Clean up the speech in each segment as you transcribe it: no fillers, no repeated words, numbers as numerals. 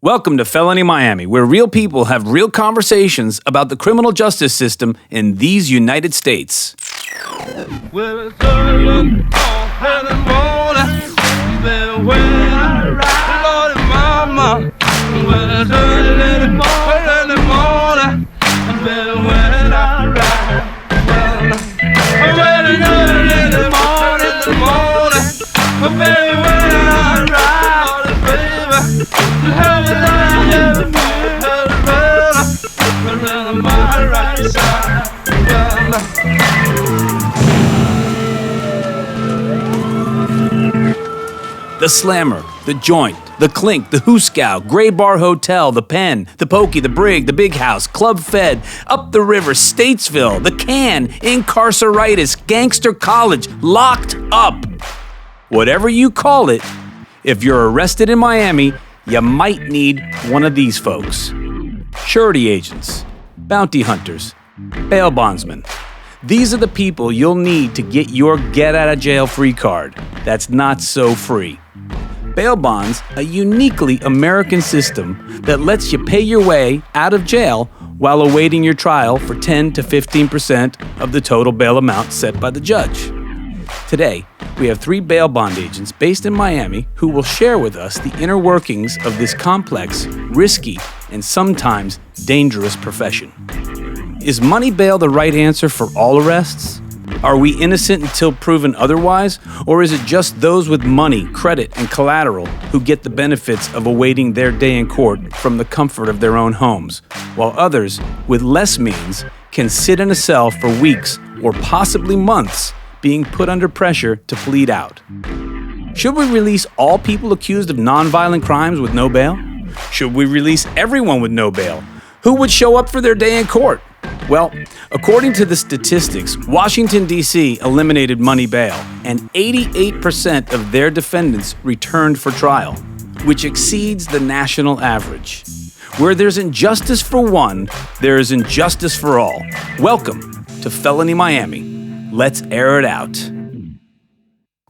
Welcome to Felony Miami, where real people have real conversations about the criminal justice system in these United States. Well, it's early in the morning, then when I ride, Lordy mama. Well, it's early in the morning, then when I ride. Well, it's early in the morning, baby, when I ride, baby, to have a life, on my right side. The Slammer, the Joint, the Clink, the Hoosgow, Gray Bar Hotel, the Pen, the Pokey, the Brig, the Big House, Club Fed, Up the River, Statesville, the Can, Incarceritis, Gangster College, Locked Up. Whatever you call it, if you're arrested in Miami, you might need one of these folks. Surety agents, bounty hunters, bail bondsmen. These are the people you'll need to get your get-out-of-jail-free card that's not so free. Bail bonds, a uniquely American system that lets you pay your way out of jail while awaiting your trial for 10 to 15% of the total bail amount set by the judge. Today, we have 3 bail bond agents based in Miami who will share with us the inner workings of this complex, risky, and sometimes dangerous profession. Is money bail the right answer for all arrests? Are we innocent until proven otherwise? Or is it just those with money, credit, and collateral who get the benefits of awaiting their day in court from the comfort of their own homes, while others with less means can sit in a cell for weeks or possibly months being put under pressure to plead out? Should we release all people accused of nonviolent crimes with no bail? Should we release everyone with no bail? Who would show up for their day in court? Well, according to the statistics, Washington, D.C. eliminated money bail, and 88% of their defendants returned for trial, which exceeds the national average. Where there's injustice for one, there is injustice for all. Welcome to Felony Miami. Let's air it out.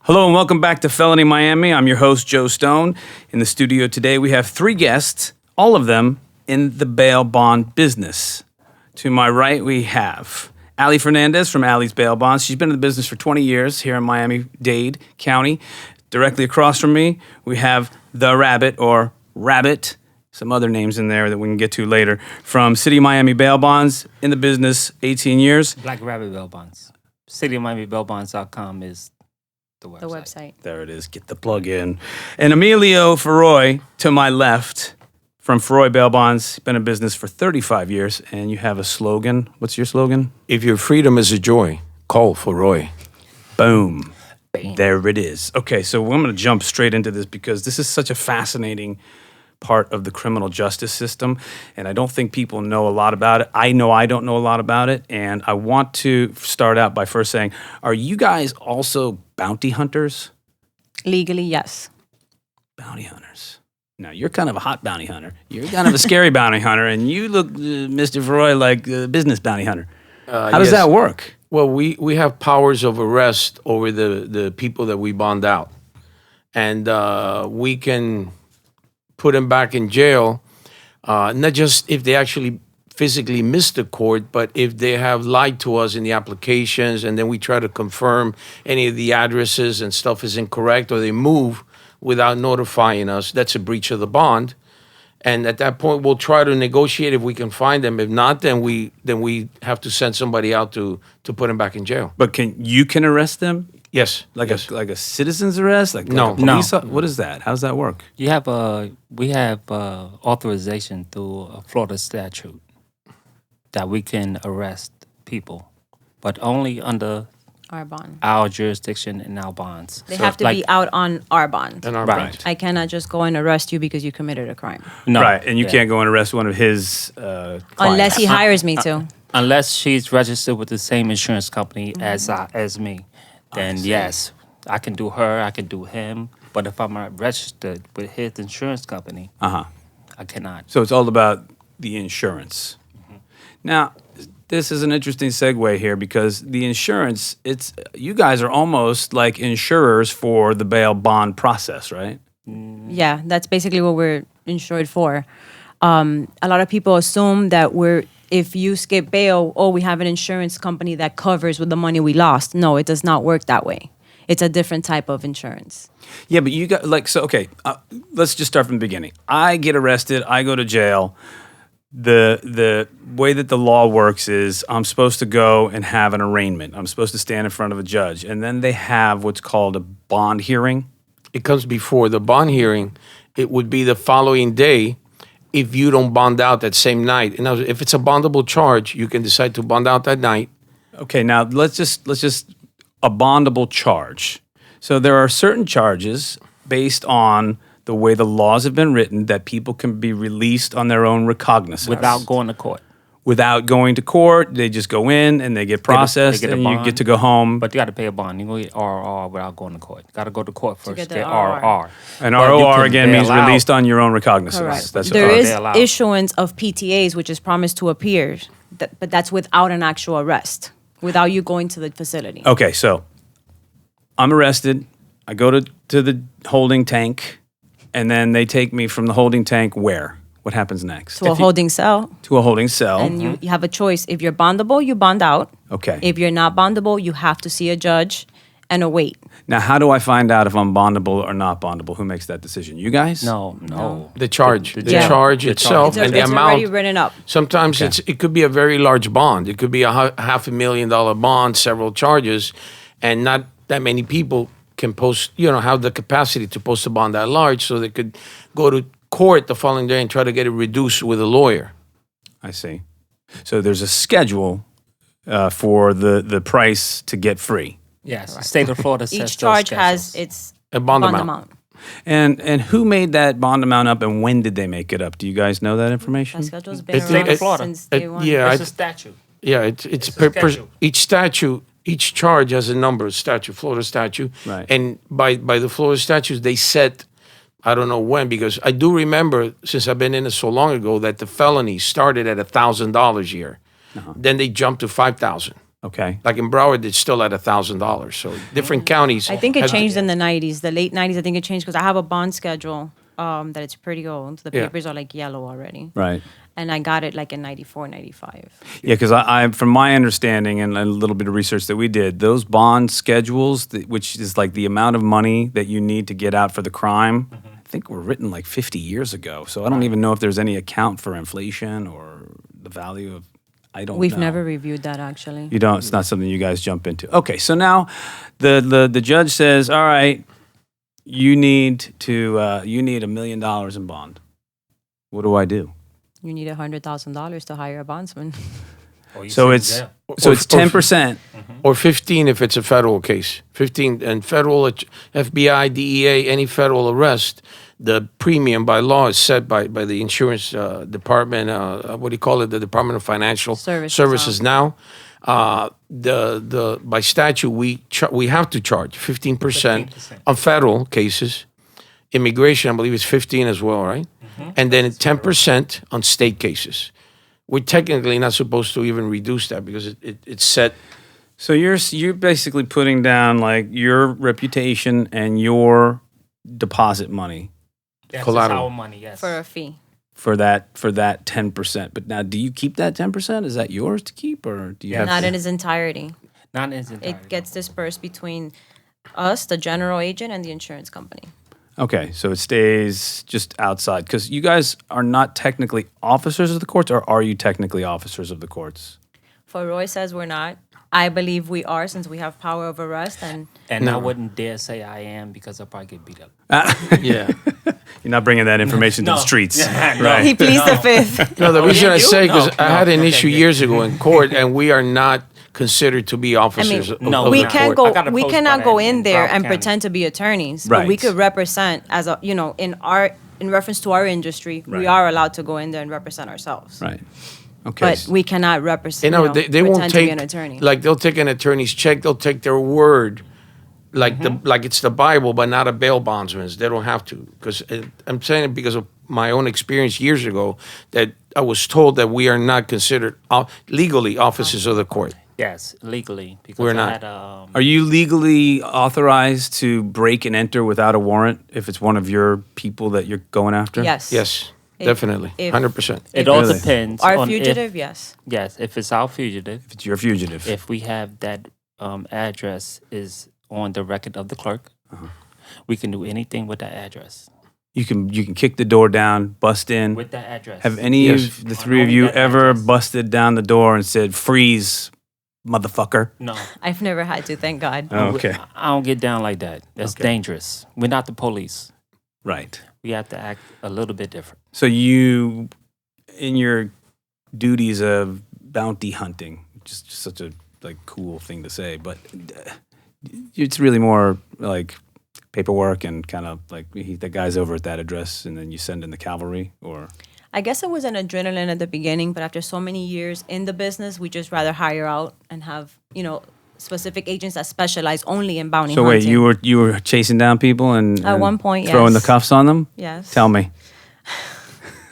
Hello and welcome back to Felony Miami. I'm your host, Joe Stone. In the studio today, we have 3 guests, all of them in the bail bond business. To my right, we have Ali Fernandez from Ali's Bail Bonds. She's been in the business for 20 years here in Miami-Dade County. Directly across from me, we have the Rabbit, or Rabbit, some other names in there that we can get to later, from City of Miami Bail Bonds, in the business 18 years. Black Rabbit Bail Bonds. CityofMiamiBailBonds.com is the website. There it is. Get the plug in. And Emilio Faroy, to my left, from Faroy Bail Bonds, been in business for 35 years, and you have a slogan. What's your slogan? If your freedom is a joy, call Faroy. Boom. Bam. There it is. Okay, so I'm going to jump straight into this because this is such a fascinating part of the criminal justice system, and I don't think people know a lot about it. I know I don't know a lot about it, and I want to start out by first saying, are you guys also bounty hunters? Legally, yes. Bounty hunters. Now, you're kind of a hot bounty hunter. You're kind of a scary bounty hunter, and you look, Mr. Faroy, like a business bounty hunter. How does that work? Well, we have powers of arrest over the people that we bond out. And we can put them back in jail, not just if they actually physically missed the court, but if they have lied to us in the applications, and then we try to confirm any of the addresses and stuff is incorrect, or they move without notifying us, that's a breach of the bond. And at that point, we'll try to negotiate if we can find them. If not, then we have to send somebody out to put them back in jail. But you can arrest them? Yes. Like a citizen's arrest? Like No. a police? What is that? How does that work? We have authorization through a Florida statute that we can arrest people, but only under Our bond. our jurisdiction and our bonds. They So have to like- be out on our bond. And our Right. bond. I cannot just go and arrest you because you committed a crime. No, Right, and you yeah. can't go and arrest one of his clients. Unless he hires me to. Unless she's registered with the same insurance company as me, then yes, I can do her, I can do him. But if I'm not registered with his insurance company, I cannot. So it's all about the insurance. Now, this is an interesting segue here because the insurance, you guys are almost like insurers for the bail bond process, right? Yeah, that's basically what we're insured for. A lot of people assume that if you skip bail, we have an insurance company that covers with the money we lost. No, it does not work that way. It's a different type of insurance. Yeah, but you got okay. Let's just start from the beginning. I get arrested. I go to jail. The way that the law works is I'm supposed to go and have an arraignment. I'm supposed to stand in front of a judge, and then they have what's called a bond hearing. It comes before the bond hearing. It would be the following day if you don't bond out that same night. And now, if it's a bondable charge, you can decide to bond out that night. Okay, now let's just a bondable charge. So there are certain charges based on the way the laws have been written that people can be released on their own recognizance. Without going to court. Without going to court, they just go in and they get processed, They get a and you bond. get to go home. But you got to pay a bond. You can get RR without going to court. Got to go to court first. get the Get RR. RR. And But you ROR can again be means allowed- released on your own recognizance. Correct. That's There what- is they allow. issuance of PTAs, which is promised to appear, but that's without an actual arrest, without you going to the facility. Okay, so I'm arrested. I go to the holding tank, and then they take me from the holding tank where? What happens next? To a holding cell, To a holding cell. and you have a choice. If you're bondable, you bond out. Okay. If you're not bondable, you have to see a judge and await. Now, how do I find out if I'm bondable or not bondable? Who makes that decision? You guys? No. The charge, The the jail. charge The itself, charge. and the it's amount. already written up. Sometimes it could be a very large bond. It could be a $500,000 bond, several charges, and not that many people can post. Have the capacity to post a bond that large, so they could go to court the following day and try to get it reduced with a lawyer. I see. So there's a schedule for the price to get free. Yes. The state of Florida sets Each those charge has schedules. its A bond amount. And who made that bond amount up, and when did they make it up? Do you guys know that information? That schedule's been It's- around it- Florida. since day one. Yeah, It's a statute. Yeah, it's a schedule. each charge has a number, statute, Florida statute. Right. And by the Florida statutes, they set, I don't know when, because I do remember, since I've been in it so long ago, that the felony started at $1,000 a year. Then they jumped to $5,000. Okay. Like in Broward, it's still at $1,000. So different counties. I think it have- changed in the 90s, the late 90s. I think it changed because I have a bond schedule that it's pretty old. The Yeah. papers are like yellow already. Right. And I got it like in 94, 95. Yeah, because I, from my understanding and a little bit of research that we did, those bond schedules, which is like the amount of money that you need to get out for the crime, I think were written like 50 years ago. So I don't even know if there's any account for inflation or the value of. I don't. We've know. never reviewed that actually. You don't. It's not something you guys jump into. Okay, so now the judge says, all right, you need $1 million in bond. What do I do? You need $100,000 to hire a bondsman. Or you So sit in it's jail. so it's 10%. Or 15 if it's a federal case. 15 and federal, FBI, DEA, any federal arrest, the premium by law is set by the insurance department. What do you call it? The Department of Financial Services now. By statute we have to charge 15% on federal cases. Immigration, I believe, is 15 as well, right? And then 10% on state cases. We're technically not supposed to even reduce that because it's set. So you're basically putting down like your reputation and your deposit money Yes, collateral. It's our money, yes. For a fee. for that 10%. But now, do you keep that 10%? Is that yours to keep, or do you have Not to? in its entirety. Not in its entirety. It gets dispersed between us, the general agent, and the insurance company. Okay, so it stays just outside because you guys are not technically officers of the courts, or are you technically officers of the courts? Faroy says we're not. I believe we are since we have power of arrest and And I wouldn't dare say I am because I'll probably get beat up. Yeah. You're not bringing that information to the No. streets, No. right? he pleads the fifth. No, the reason I you? say because No, I had an okay, issue good. years ago in court, and we are not considered to be officers. of no, the we not. can't court. I got go. We approached cannot by go that in in there Broward and County. pretend to be attorneys. But we Right. could represent as a in reference to our industry, we Right. are allowed to go in there and represent ourselves. Right. Okay. But we cannot represent. They won't pretend to take be an attorney. like they'll take an attorney's check. They'll take their word, like like it's the Bible, but not a bail bondsman's. They don't have to because I'm saying it because of my own experience years ago that I was told that we are not considered legally officers of the court. Yes, legally. Because We're I not. had, Are you legally authorized to break and enter without a warrant if it's one of your people that you're going after? Yes. Yes, If- definitely, if- 100%. it all Really? depends Our on fugitive, yes. yes, if it's our fugitive, If it's your fugitive. if we have that address is on the record of the clerk, we can do anything with that address. You can kick the door down, bust in. With that address. Have any Yes. of the On three of only you that ever address. busted down the door and said, "Freeze, motherfucker"? No. I've never had to, thank God. Oh, okay. I don't get down like that. That's dangerous. We're not the police. Right. We have to act a little bit different. So you, in your duties of bounty hunting, just such a cool thing to say, but it's really more like paperwork and kind of like the guy's over at that address, and then you send in the cavalry, or I guess it was an adrenaline at the beginning, but after so many years in the business, we just rather hire out and have, specific agents that specialize only in bounty so. hunting. Wait, you were chasing down people and At one point, throwing yes. the cuffs on them. Yes. Tell me.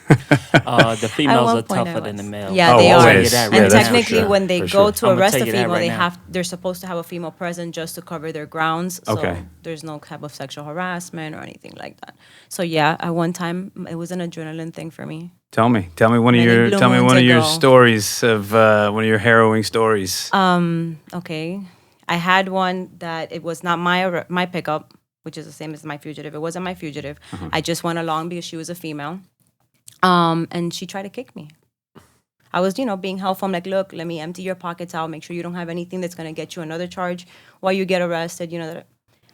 The females one are point I tougher than the was. males. Yeah, Oh, they always. are. Tell you that And right now. technically, For when they sure. go to I'ma arrest a tell you that female, right now. they're supposed to have a female present just to cover their grounds. So Okay. there's no type of sexual harassment or anything like that. So yeah, at one time it was an adrenaline thing for me. Tell me one of Many your blue tell me moons one of your ago. stories of one of your harrowing stories. Okay, I had one that it was not my pickup, which is the same as my fugitive. It wasn't my fugitive. I just went along because she was a female, and she tried to kick me. I was, being helpful. I'm like, look, let me empty your pockets out. Make sure you don't have anything that's going to get you another charge while you get arrested.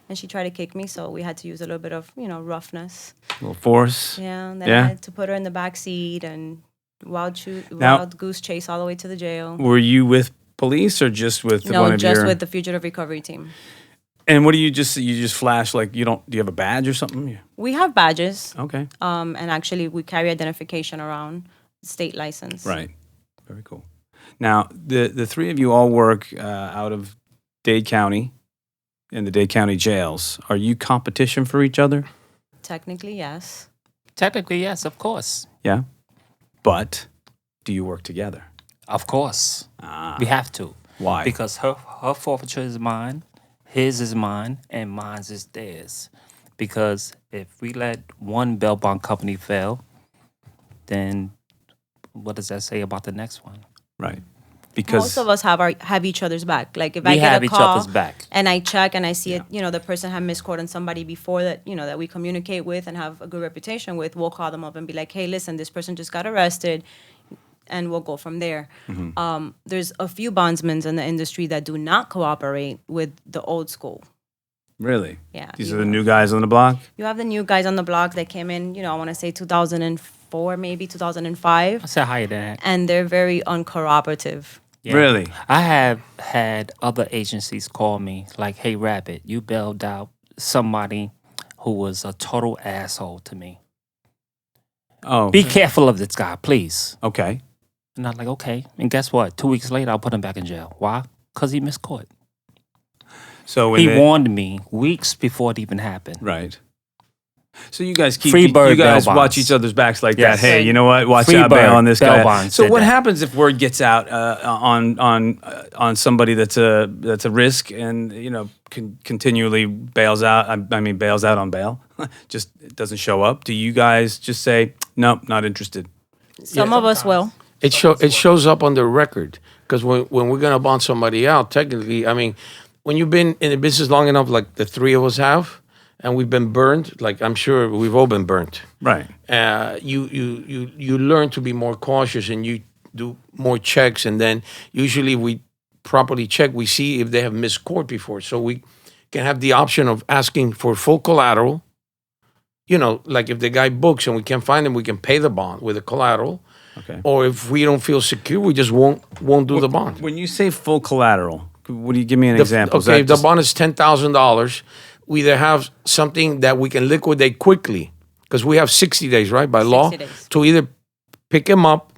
And she tried to kick me, so we had to use a little bit of, roughness. A little force. Yeah, and then Yeah. I had to put her in the back seat and wild Now- goose chase all the way to the jail. Were you with police or just with one No, of just your? with the fugitive recovery team. And what do you just flash like you don't? Do you have a badge or something? Yeah. We have badges, Okay. and actually we carry identification around, state license. Right. Very cool. Now the three of you all work out of Dade County, in the Dade County jails. Are you competition for each other? Technically, yes. Technically, yes, of course. Yeah. But do you work together? Of course. We have to. Why? Because her forfeiture is mine, his is mine, and mine's is theirs. Because if we let one bail bond company fail, then what does that say about the next one? Right. Because Most of us have each other's back. Like if I We get have a each call other's back. and I check and I see it, the person had misquoted on somebody before that, that we communicate with and have a good reputation with, we'll call them up and be like, hey, listen, this person just got arrested, and we'll go from there. There's a few bondsmen in the industry that do not cooperate with the old school. really, Yeah. these you are the have- new guys on the block. You have the new guys on the block that came in, I want to say 2004, maybe 2005, I said higher than that. and they're very uncooperative. Yeah. Really? I have had other agencies call me like, hey, Rabbit, you bailed out somebody who was a total asshole to me. Oh. Be careful of this guy, please. Okay. And I'm like, okay. And guess what? 2 weeks later, I'll put him back in jail. Why? Because he miscaught. So when He they- warned me weeks before it even happened. Right. So you guys keep Free bird you guys bail watch bonds. each other's backs like Yes. that. Hey, you know what? Watch Free out, bail bird on this bail guy. bonds So did what that. happens if word gets out on somebody that's a risk and continually bails out? I mean bails out on bail, just doesn't show up. Do you guys just say nope, not interested? Some of us will. It shows up on the record because when we're gonna bond somebody out, technically, I mean, when you've been in the business long enough, like the three of us have, and we've been burned, like I'm sure we've all been burnt. Right. You learn to be more cautious and you do more checks, and then usually we properly check. We see if they have missed court before, so we can have the option of asking for full collateral. Like if the guy books and we can't find him, we can pay the bond with the collateral. Okay. Or if we don't feel secure, we just won't do the bond. When you say full collateral, what do you give me an example? Is Okay, that if the just- bond is $10,000, we either have something that we can liquidate quickly, because we have 60 days, right, by law, 60 days. to either pick him up,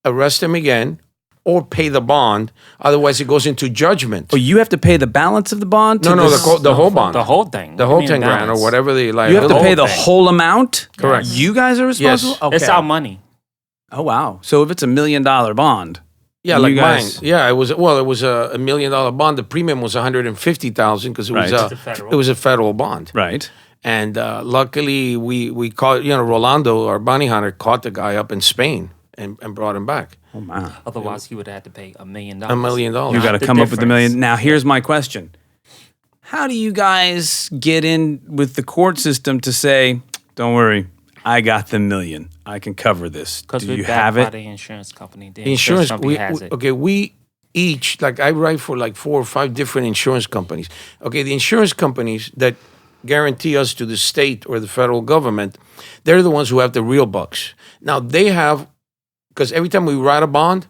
arrest him again, or pay the bond. Otherwise, it goes into judgment. Oh, you have to pay the balance of the bond. To No, this- the whole bond, The whole thing. the whole I mean, 10 grand or balance. whatever the You have liability. to pay whole the thing. whole amount. Correct. You guys are responsible. Yes. Okay. It's our money. Oh wow. So if it's $1 million bond, Yeah, You like guys- mine. Yeah, it was a $1 million bond. The premium was 150,000 because it was Right. it was a federal bond. Right. And luckily, we caught, Rolando, our bounty hunter, caught the guy up in Spain and brought him back. Oh, wow. Otherwise, he would have had to pay $1 million. $1 million. You got to the come up with $1 million. difference. Now, here's my question. How do you guys get in with the court system to say, don't worry, I got the $1 million. I can cover this. Because Do we're you backed have by it? the insurance company. The Insurance, company has it. we each, like I write for like 4 or 5 different insurance companies. Okay, the insurance companies that guarantee us to the state or the federal government, they're the ones who have the real bucks. Now they have, because every time we write a bond,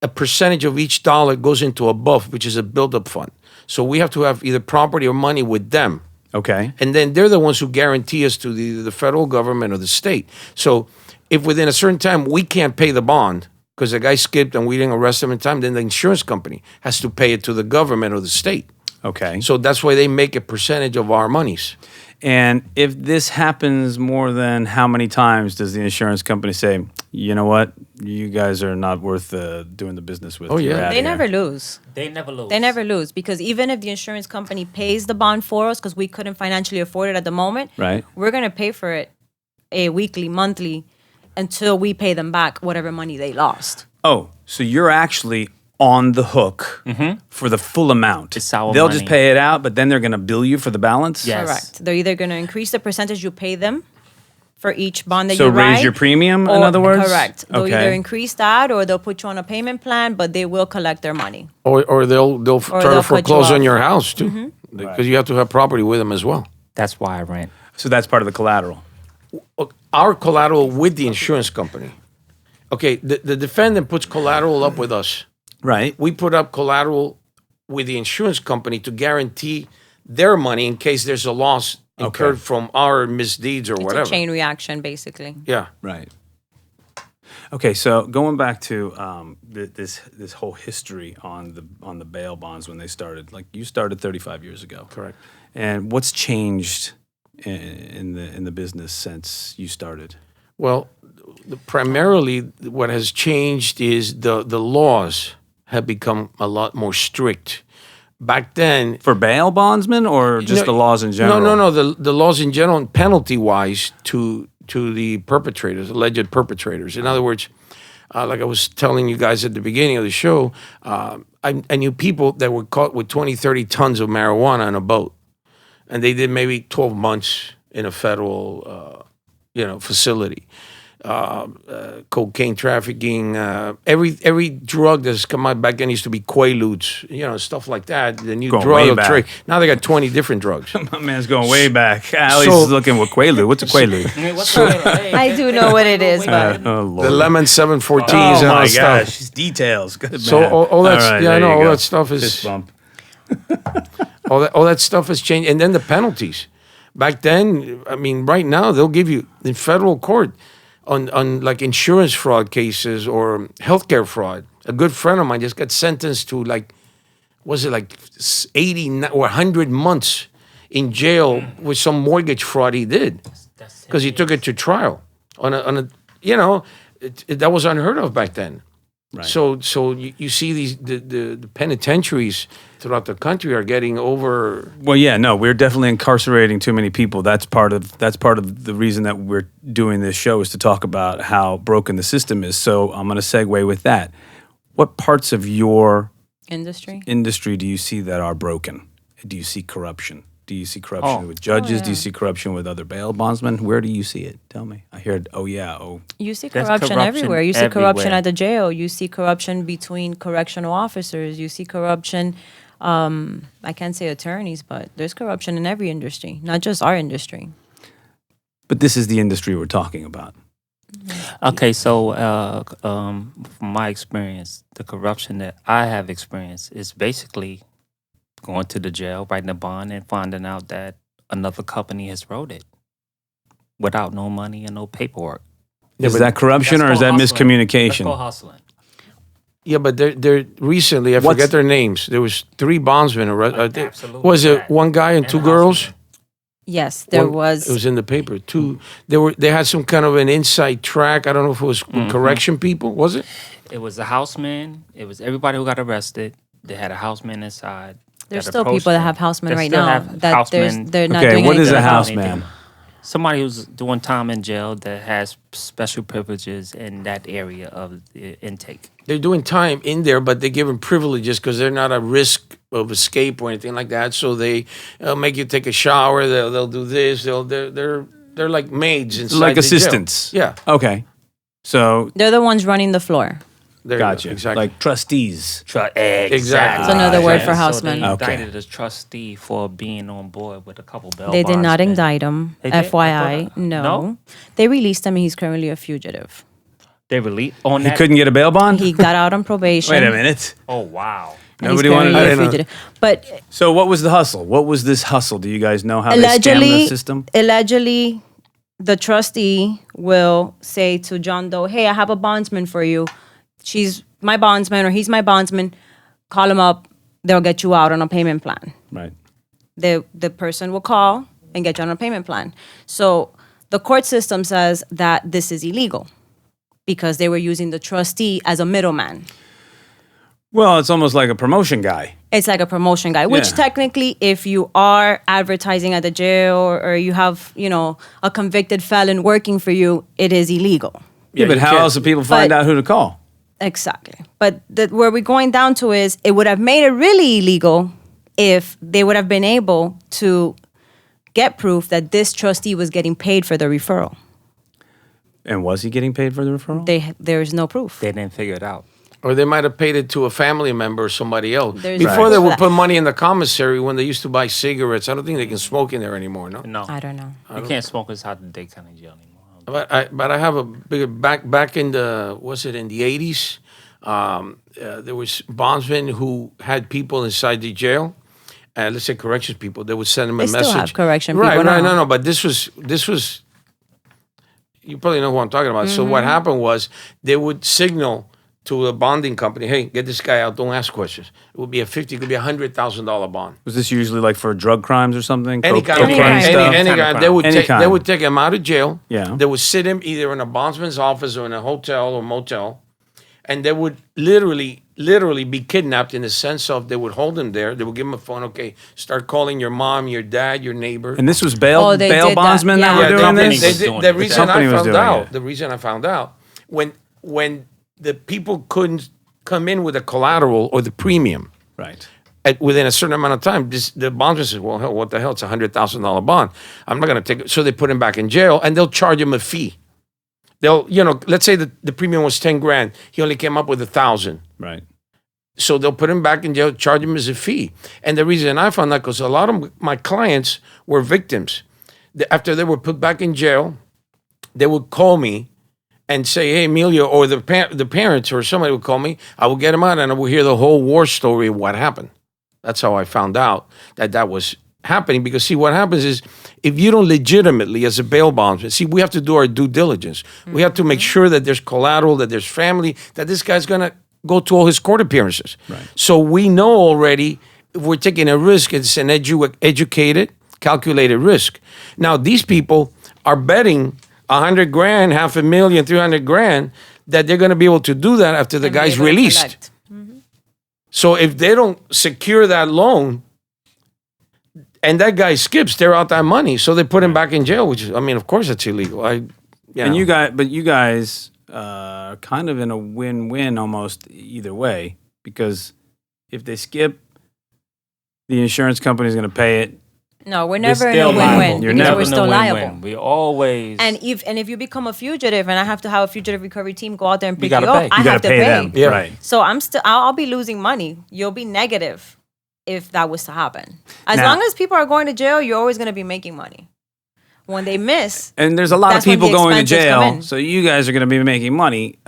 a percentage of each dollar goes into a buff, which is a build-up fund. So we have to have either property or money with them. Okay. And then they're the ones who guarantee us to the federal government or the state. So if within a certain time we can't pay the bond because the guy skipped and we didn't arrest him in time, then the insurance company has to pay it to the government or the state. Okay. So that's why they make a percentage of our monies. And if this happens more than how many times does the insurance company say, you know what, you guys are not worth doing the business with? Oh, yeah. You're outta They here." never lose. They never lose. They never lose because even if the insurance company pays the bond for us because we couldn't financially afford it at the moment, Right. we're going to pay for it weekly, monthly until we pay them back whatever money they lost. Oh, so you're actually on the hook for the full amount. It's our They'll just money. pay it out, but then they're going to bill you for the balance? Yes. Correct. They're either going to increase the percentage you pay them for each bond that So you write. raise your premium, in or- other words? Correct. They'll Okay. either increase that or they'll put you on a payment plan, but they will collect their money. Or they'll try they'll to cut you foreclose on off. your house too. Because you have to have property with them as well. That's why I rent. So that's part of the collateral. Our collateral with the insurance company. Okay, the defendant puts collateral up with us. Right. We put up collateral with the insurance company to guarantee their money in case there's a loss incurred from our misdeeds or It's whatever. a chain reaction, basically. Yeah. Right. Okay, so going back to this whole history on the bail bonds when they started, like you started 35 years ago, Correct. and what's changed in the business since you started? Well, primarily what has changed is the laws have become a lot more strict. Back then, For bail bondsmen or just the laws in general? No. The laws in general, penalty wise, to the perpetrators, alleged perpetrators. In other words, like I was telling you guys at the beginning of the show, I knew people that were caught with 20, 30 tons of marijuana on a boat, and they did maybe 12 months in a federal, facility. Cocaine trafficking, every drug that's come out back then used to be Quaaludes, stuff like that. The new Going drug way of back. trade. Now they got 20 different drugs. My man's going way back. Ali's So- looking with Quaalude. What's a Quaalude? I do know what it is, but Oh, Lord. The lemon 714s Oh, and all my that gosh. stuff. It's details. Good So man. all that's right, yeah, there no, you all go. that stuff is Fist bump. all that stuff has changed, and then the penalties. Back then, I mean, right now they'll give you in federal court on like insurance fraud cases or healthcare fraud. A good friend of mine just got sentenced to like 80 or 100 months in jail with some mortgage fraud he did because he took it to trial on a that was unheard of back then. Right. So you see these the penitentiaries throughout the country are getting over. Well, yeah, no, we're definitely incarcerating too many people. That's part of the reason that we're doing this show is to talk about how broken the system is. So I'm going to segue with that. What parts of your industry. industry do you see that are broken? Do you see corruption? Do you see corruption Oh. with judges? yeah. Do you see corruption with other bail bondsmen? Where do you see it? Tell me. I heard, You see There's corruption, corruption everywhere. You see corruption everywhere. at the jail. You see corruption between correctional officers. You see corruption. I can't say attorneys, but there's corruption in every industry, not just our industry. but this is the industry we're talking about. Okay, so from my experience, the corruption that I have experienced is basically going to the jail, writing a bond, and finding out that another company has wrote it without no money and no paperwork. Is but that corruption or is that That's miscommunication? called hustling. Yeah, but they're recently, I forget their names. There was 3 bondsmen arrested. Absolutely Was it that. one guy and And 2 a girls? hustler. Yes, there It was in the paper. They had some kind of an inside track. I don't know if it was correction people. Was it? It was a houseman. It was everybody who got arrested. They had a houseman inside. There's that still approached people that them. have housemen They right still now have that housemen. they're not Okay, doing what is anything a about house it. man? Somebody who's doing time in jail that has special privileges in that area of the intake. They're doing time in there, but they give them privileges because they're not at risk of escape or anything like that. So they make you take a shower. They'll do this. They're like maids inside Like the jail. assistants. Yeah, Okay. So, They're the ones running the floor. there you go. gotcha. Exactly. Like trustees. Exactly. It's another word for So houseman. they Okay. indicted a trustee for being on board with a couple bail They did not bondsmen. indict him. They did? FYI, I thought- no. No? They released him. He's currently a fugitive. They released on He that. couldn't get a bail bond? He got out on probation. Wait a minute. Oh wow. and Nobody he's wanted currently to- a fugitive. But So what was the hustle? What was this hustle? Do you guys know how they scam the system? allegedly, the trustee will say to John Doe, "Hey, I have a bondsman for you. She's my bondsman, or he's my bondsman. Call him up. They'll get you out on a payment plan." Right. The person will call and get you on a payment plan. So the court system says that this is illegal because they were using the trustee as a middleman. Well, it's almost like a promotion guy. It's like a promotion guy, which Yeah. technically, if you are advertising at the jail or you have, a convicted felon working for you, it is illegal. Yeah, but you how can't- else do people find But- out who to call? Exactly. But where we're going down to is it would have made it really illegal if they would have been able to get proof that this trustee was getting paid for the referral. And was he getting paid for the referral? There is no proof. They didn't figure it out. Or they might have paid it to a family member or somebody else. There's Before Right. they for would that. put money in the commissary when they used to buy cigarettes. I don't think they can smoke in there anymore, no? No. I don't know. You can't smoke inside the Dade County Jail anymore. But I have a bigger back in the in the 80s, there was bondsmen who had people inside the jail. Let's say corrections people. They would send them They a still message. have correction right, people right, now. no. But this was. You probably know who I'm talking about. So what happened was they would signal to a bonding company, "Hey, get this guy out. Don't ask questions." It would be it could be $100,000 bond. Was this usually like for drug crimes or something? Any kind of Any crime, kind. any Any kind. kind. They would Any take kind. they would take him out of jail. Yeah. They would sit him either in a bondsman's office or in a hotel or motel, and they would literally be kidnapped in the sense of they would hold him there. They would give him a phone. Okay, start calling your mom, your dad, your neighbor. And this was bail Oh, they bail did that. bondsmen that Yeah. were the doing company this? was doing The it. reason company was doing it. the reason I found out when the people couldn't come in with the collateral or the premium Right. within a certain amount of time, the bondsman says, "Well, hell, what the hell? It's $100,000 bond. I'm not going to take it." So they put him back in jail, and they'll charge him a fee. They'll, let's say the premium was 10 grand. He only came up with 1,000. Right. So they'll put him back in jail, charge him as a fee. And the reason I found that, because a lot of my clients were victims. After they were put back in jail, they would call me and say, "Hey, Emilio," or the parents or somebody would call me. I would get them out, and I would hear the whole war story of what happened. That's how I found out that was happening. Because see, what happens is if you don't legitimately, as a bail bondsman, see, we have to do our due diligence. We have to make sure that there's collateral, that there's family, that this guy's gonna go to all his court appearances. Right. So we know already if we're taking a risk, it's an educated, calculated risk. Now these people are betting 100 grand, $500,000, 300 grand that they're going to be able to do that after the And be guy's able to released. collect. So if they don't secure that loan and that guy skips, they're out that money. So they put him back in jail, which is, of course it's illegal. And you guys are kind of in a win-win almost either way, because if they skip, the insurance company's going to pay it. No, we're They're never in a still win-win. liable. You're because never we're in a still win-win. liable. We always And if you become a fugitive, and I have to have a fugitive recovery team go out there and pick you gotta up, pay. I You got have to to pay them. Yeah. Right. So I'll be losing money. You'll be negative if that was to happen. As Now- long as people are going to jail, you're always going to be making money. When they miss, And there's a lot of That's when people the going to expenses come jail, in. so you guys are going to be making money.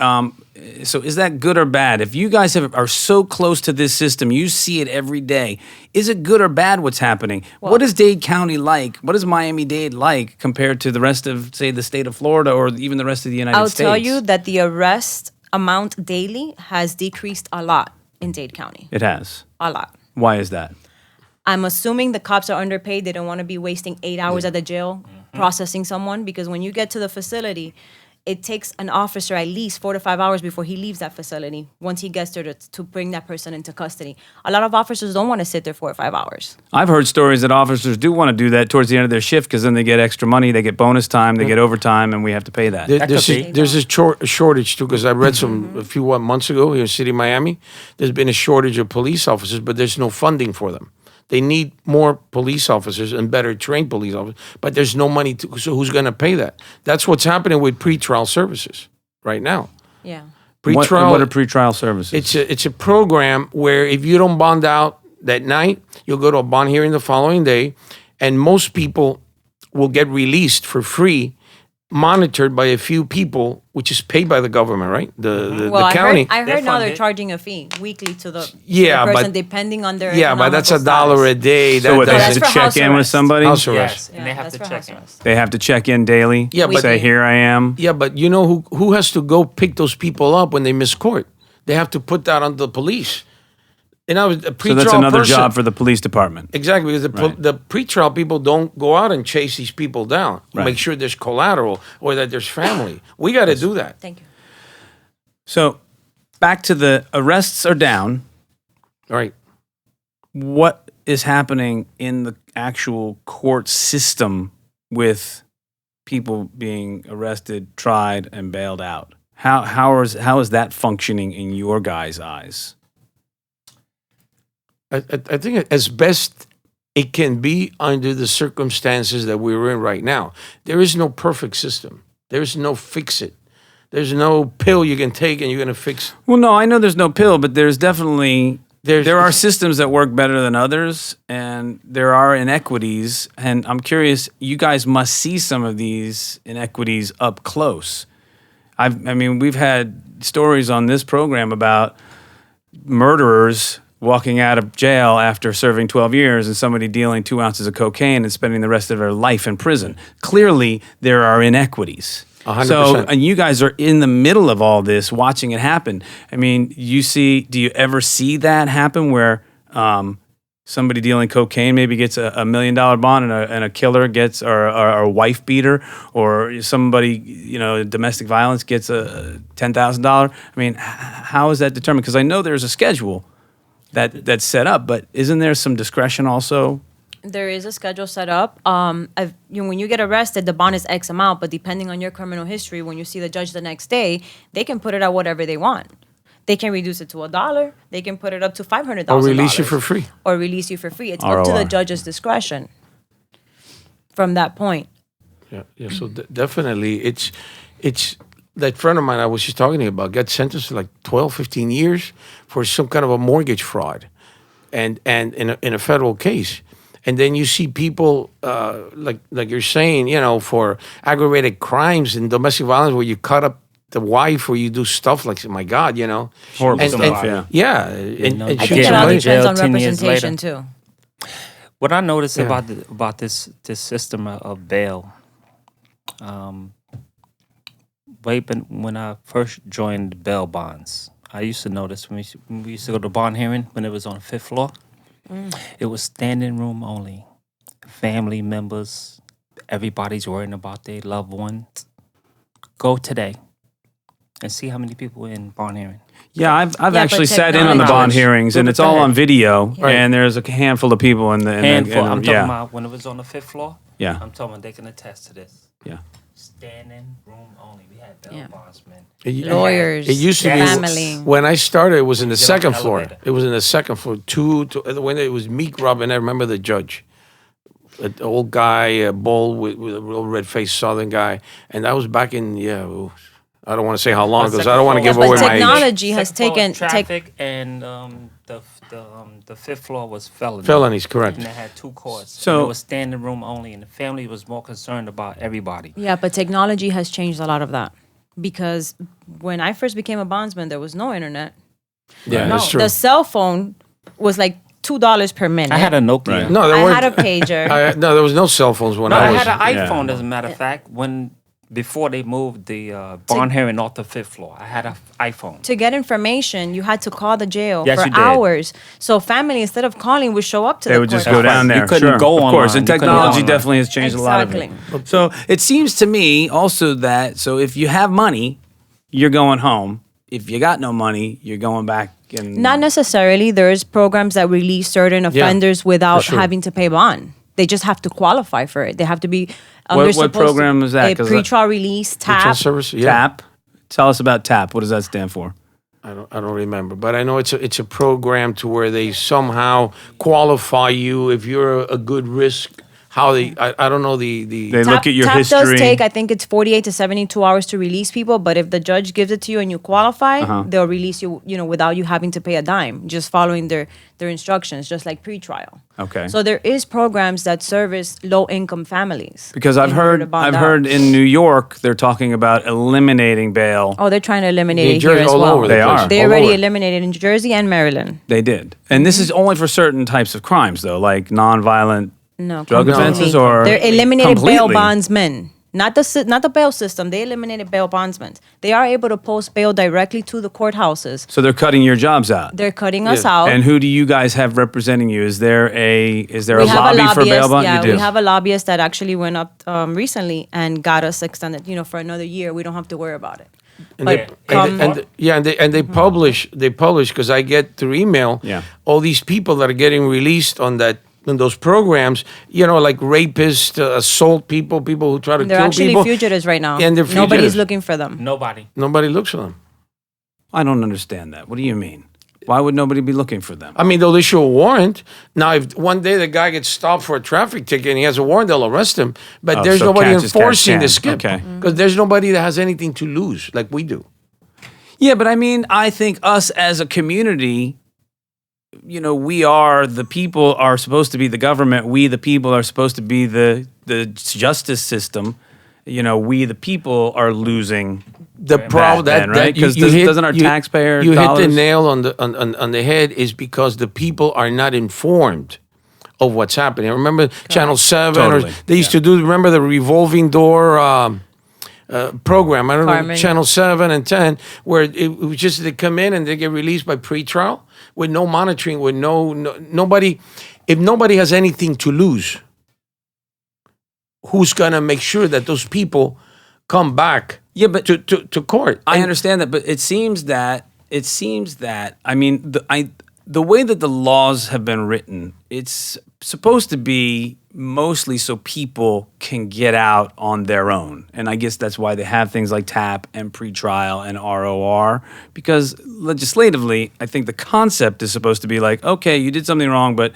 So is that good or bad? If you guys are so close to this system, you see it every day. Is it good or bad what's happening? What is Dade County like? What is Miami-Dade like compared to the rest of, say, the state of Florida or even the rest of the United I'll States? tell you that the arrest amount daily has decreased a lot in Dade County. It has. A lot. Why is that? I'm assuming the cops are underpaid. They don't want to be wasting 8 hours at the jail processing someone, because when you get to the facility, it takes an officer at least 4 to 5 hours before he leaves that facility once he gets there to bring that person into custody. A lot of officers don't want to sit there 4 or 5 hours. I've heard stories that officers do want to do that towards the end of their shift because then they get extra money, they get bonus time, they get overtime, and we have to pay that. There's a shortage too, because I read a few months ago here in city of Miami. There's been a shortage of police officers, but there's no funding for them. They need more police officers and better trained police officers, but there's no money so who's going to pay that? That's what's happening with pretrial services right now. Yeah. What are pretrial services? It's a program where if you don't bond out that night, you'll go to a bond hearing the following day, and most people will get released for free, monitored by a few people, which is paid by the government, right? The county. I heard now they're charging a fee weekly to the Yeah, person but- depending on their Yeah, but that's $1 economical a day. So what, they have that's to for check house in with arrest. somebody? House arrest. Yes, and they have that's to for check house in. arrest. They have to check in daily? Yeah, but- say, here I am? Yeah, but you know who has to go pick those people up when they miss court? They have to put that on the police. And I was a pretrial So that's another person. job for the police department. Exactly, because the pretrial people don't go out and chase these people down. Right. Make sure there's collateral or that there's family. We got to do that. Thank you. So back to the arrests are down. All right. What is happening in the actual court system with people being arrested, tried, and bailed out? How is that functioning in your guys' eyes? I think as best it can be under the circumstances that we're in right now. There is no perfect system. There is no fix it. There's no pill you can take and you're going to fix. Well, no, I know there's no pill, but there's definitely There's- there are systems that work better than others, and there are inequities. And I'm curious, you guys must see some of these inequities up close. I mean, we've had stories on this program about murderers walking out of jail after serving 12 years and somebody dealing 2 ounces of cocaine and spending the rest of their life in prison. Clearly, there are inequities. 100%. So, and you guys are in the middle of all this, watching it happen. I mean, do you ever see that happen where somebody dealing cocaine maybe gets a $1 million bond and a killer gets, or a wife beater, or somebody, domestic violence gets a $10,000? I mean, how is that determined? Because I know there's a schedule that's set up, but isn't there some discretion also? There is a schedule set up. When you get arrested, the bond is X amount, but depending on your criminal history, when you see the judge the next day, they can put it at whatever they want. They can reduce it to $1. They can put it up to $500,000. Or release you for free. Or release you for free. It's up to the ROR. judge's discretion from that point. Yeah. So definitely, it's that friend of mine I was just talking to you about got sentenced to like 12, 15 years for some kind of a mortgage fraud, and in a federal case. And then you see people like you're saying, for aggravated crimes and domestic violence, where you cut up the wife, or you do stuff like, my God, Horrible and, stuff, and, yeah. and I I think get it all out of depends jail on 10 years representation later. too. What I noticed about this system of bail, when I first joined bail bonds, I used to notice when we used to go to bond hearing when it was on the 5th floor, it was standing room only. Family members, everybody's worrying about their loved ones. Go today and see how many people in bond hearing. Yeah, I've but actually sat in on the bond technology- hearings, and it's all on video, Right. and there's a handful of people in the Handful. I'm talking yeah. about when it was on the 5th floor. Yeah. I'm talking about they can attest to this. Yeah. Standing room only. We had bail Yeah. bondsmen. Lawyers, It used to be family. when I started. It was in the Get on second the floor. elevator. It was in the second floor. When it was Meek Robin. I remember the judge, an old guy, a bald with a real red faced Southern guy, and that was back in I don't want to say how long because I don't want to give But away my age. technology has Second floor taken was traffic, and the 5th floor was felony. Felonies, correct. And they had 2 courts. So- And it was standing room only, and the family was more concerned about everybody. Yeah, but technology has changed a lot of that. Because when I first became a bondsman, there was no internet. Yeah, No, that's true. the cell phone was like $2 per minute. I had a Nokia. Right. No, there I weren't. had a pager. No, there was no cell phones when No, I I was. had an Yeah. iPhone, as a matter of fact. When Before they moved the bond hearing off the 5th floor, I had an iPhone. To get information, you had to call the jail Yes, for you did. hours. So family, instead of calling, would show up to They the would just courthouse. go down You there. couldn't Sure, go of course, online. and You couldn't go technology online. definitely has changed a lot of it. Exactly. So it seems to me also that if you have money, you're going home. If you got no money, you're going back. And Not necessarily. There's programs that release certain offenders without sure. having to pay bond. They just have to qualify for it. They have to be. What program is that? A 'Cause pretrial release, Pretrial TAP. service, yeah. TAP. Tell us about TAP. What does that stand for? I don't remember, but I know it's a program to where they somehow qualify you if you're a good risk. How I don't know the They look at your TAP history. does take, I think it's 48 to 72 hours to release people, but if the judge gives it to you and you qualify, they'll release you, without you having to pay a dime, just following their instructions, just like pretrial. Okay. So there is programs that service low-income families. Because I've in order heard to bond out. in New York they're talking about eliminating bail. Oh, they're trying to eliminate New it Jersey, here as all well. over the They place. are. They All already over. eliminated in Jersey and Maryland. They did, and this is only for certain types of crimes, though, like nonviolent No, drug completely. offenses, or They're eliminated bail completely? bondsmen. Not the bail system. They eliminated bail bondsmen. They are able to post bail directly to the courthouses. So they're cutting your jobs out. They're cutting us Yeah. out. And who do you guys have representing you? Is there a we lobby have for bail bond? Yeah, You do. we have a lobbyist that actually went up recently and got us extended. For another year. We don't have to worry about it. And But they, and they publish because I get through email Yeah. all these people that are getting released on those programs, like rapists, assault people who try to they're kill actually people. fugitives right now. And they're Nobody's fugitives. looking for them. Nobody. Nobody looks for them. I don't understand that. What do you mean? Why would nobody be looking for them? I mean, they'll issue a warrant. Now, if one day the guy gets stopped for a traffic ticket and he has a warrant, they'll arrest him. But Oh, there's so nobody catch as catch enforcing the can. skip. Okay. Because there's nobody that has anything to lose like we do. Yeah, but I mean, I think us as a community, we are the people are supposed to be the government. We, the people, are supposed to be the justice system. We, the people, are losing. The problem then, right? Because doesn't our taxpayer you hit dollars- the nail on the head is because the people are not informed of what's happening. Remember Channel 7 Totally. or they used to do. Remember the revolving door program? I don't know, Carmen. Channel 7 and 10, where it was just they come in and they get released by pretrial with no monitoring, with nobody. If nobody has anything to lose, who's gonna make sure that those people come back? Yeah, but to court. I understand that, but it seems that I mean the way that the laws have been written, it's supposed to be mostly so people can get out on their own, and I guess that's why they have things like TAP and pretrial and ROR, because legislatively, I think the concept is supposed to be like, okay, you did something wrong, but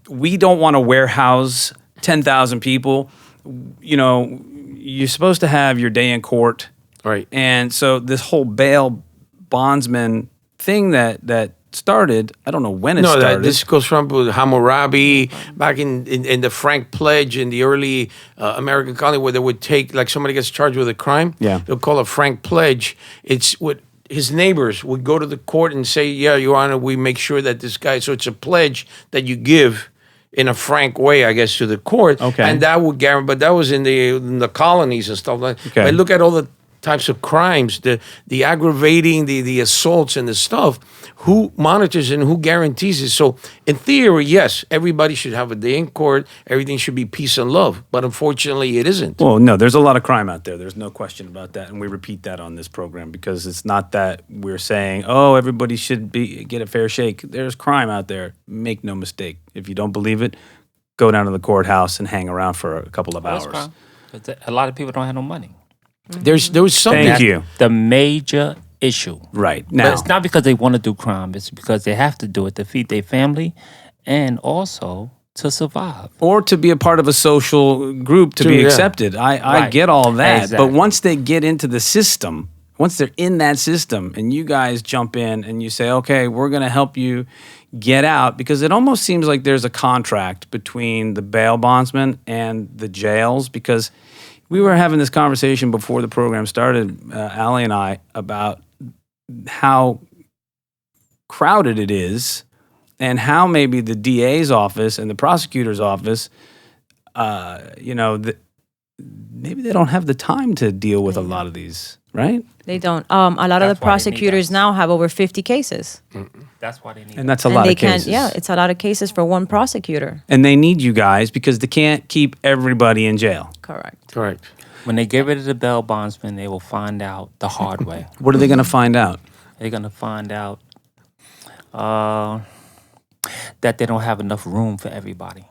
we don't want to warehouse 10,000 people. You're supposed to have your day in court. Right. And so this whole bail bondsman thing that started, I don't know when it started. This goes from Hammurabi back in the Frank Pledge in the early American colony, where they would take, like somebody gets charged with a crime, Yeah. they'll call a Frank Pledge. It's what his neighbors would go to the court and say, yeah, Your Honor, we make sure that this guy, so it's a pledge that you give in a frank way, I guess, to the court. Okay. And that would guarantee, but that was in the colonies and stuff like that. Okay. But look at all the types of crimes, the aggravating, the assaults and the stuff. Who monitors and who guarantees it? So in theory, yes, everybody should have a day in court. Everything should be peace and love. But unfortunately, it isn't. Well, no, there's a lot of crime out there. There's no question about that. And we repeat that on this program because it's not that we're saying, oh, everybody should get a fair shake. There's crime out there. Make no mistake. If you don't believe it, go down to the courthouse and hang around for a couple of hours. Because a lot of people don't have no money. There was something. Thank you. The major issue. Right. But Now, it's not because they want to do crime. It's because they have to do it to feed their family and also to survive. or to be a part of a social group to be Yeah. accepted. I Right. get all that. Exactly. But once they get into the system, once they're in that system and you guys jump in and you say, okay, we're going to help you get out, because it almost seems like there's a contract between the bail bondsman and the jails, because we were having this conversation before the program started, Allie and I, about how crowded it is and how maybe the DA's office and the prosecutor's office, maybe they don't have the time to deal with a lot of these, right? They don't. A lot of the That's why they need prosecutors us. now have over 50 cases. That's why they need. And that's a And lot they of cases. can't, yeah, it's a lot of cases for one prosecutor. And they need you guys because they can't keep everybody in jail. Correct. Correct. When they get rid of the bail bondsman, they will find out the hard way. What are they going to find out? They're gonna find out that they don't have enough room for everybody.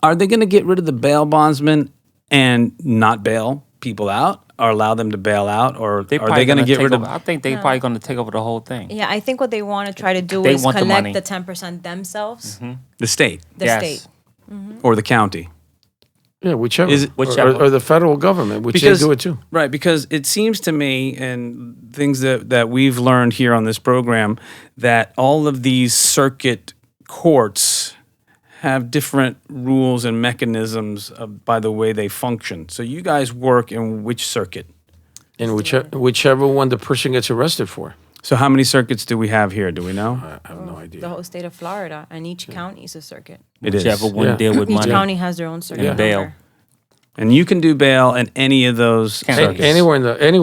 Are they going to get rid of the bail bondsman and not bail people out, or allow them to bail out, or are they probably going to get take rid of? over, I think they're probably gonna take over the whole thing. Yeah, I think what they want to try to do They is want the collect money. the 10% themselves, The state the Yes. state. or the county? Yeah, whichever. Is it- Whichever. Or the federal government, which they do it too. Right, because it seems to me, and things that we've learned here on this program, that all of these circuit courts have different rules and mechanisms by the way they function. So you guys work in which circuit? And whichever one the person gets arrested for. So how many circuits do we have here? Do we know? I have no idea. The whole state of Florida, and each county is a circuit. It is. Whichever one Yeah. deal with Each money. county has their own circuit Yeah. Bail. number. And you can do bail in any of those Can't- circuits. Anywhere in Any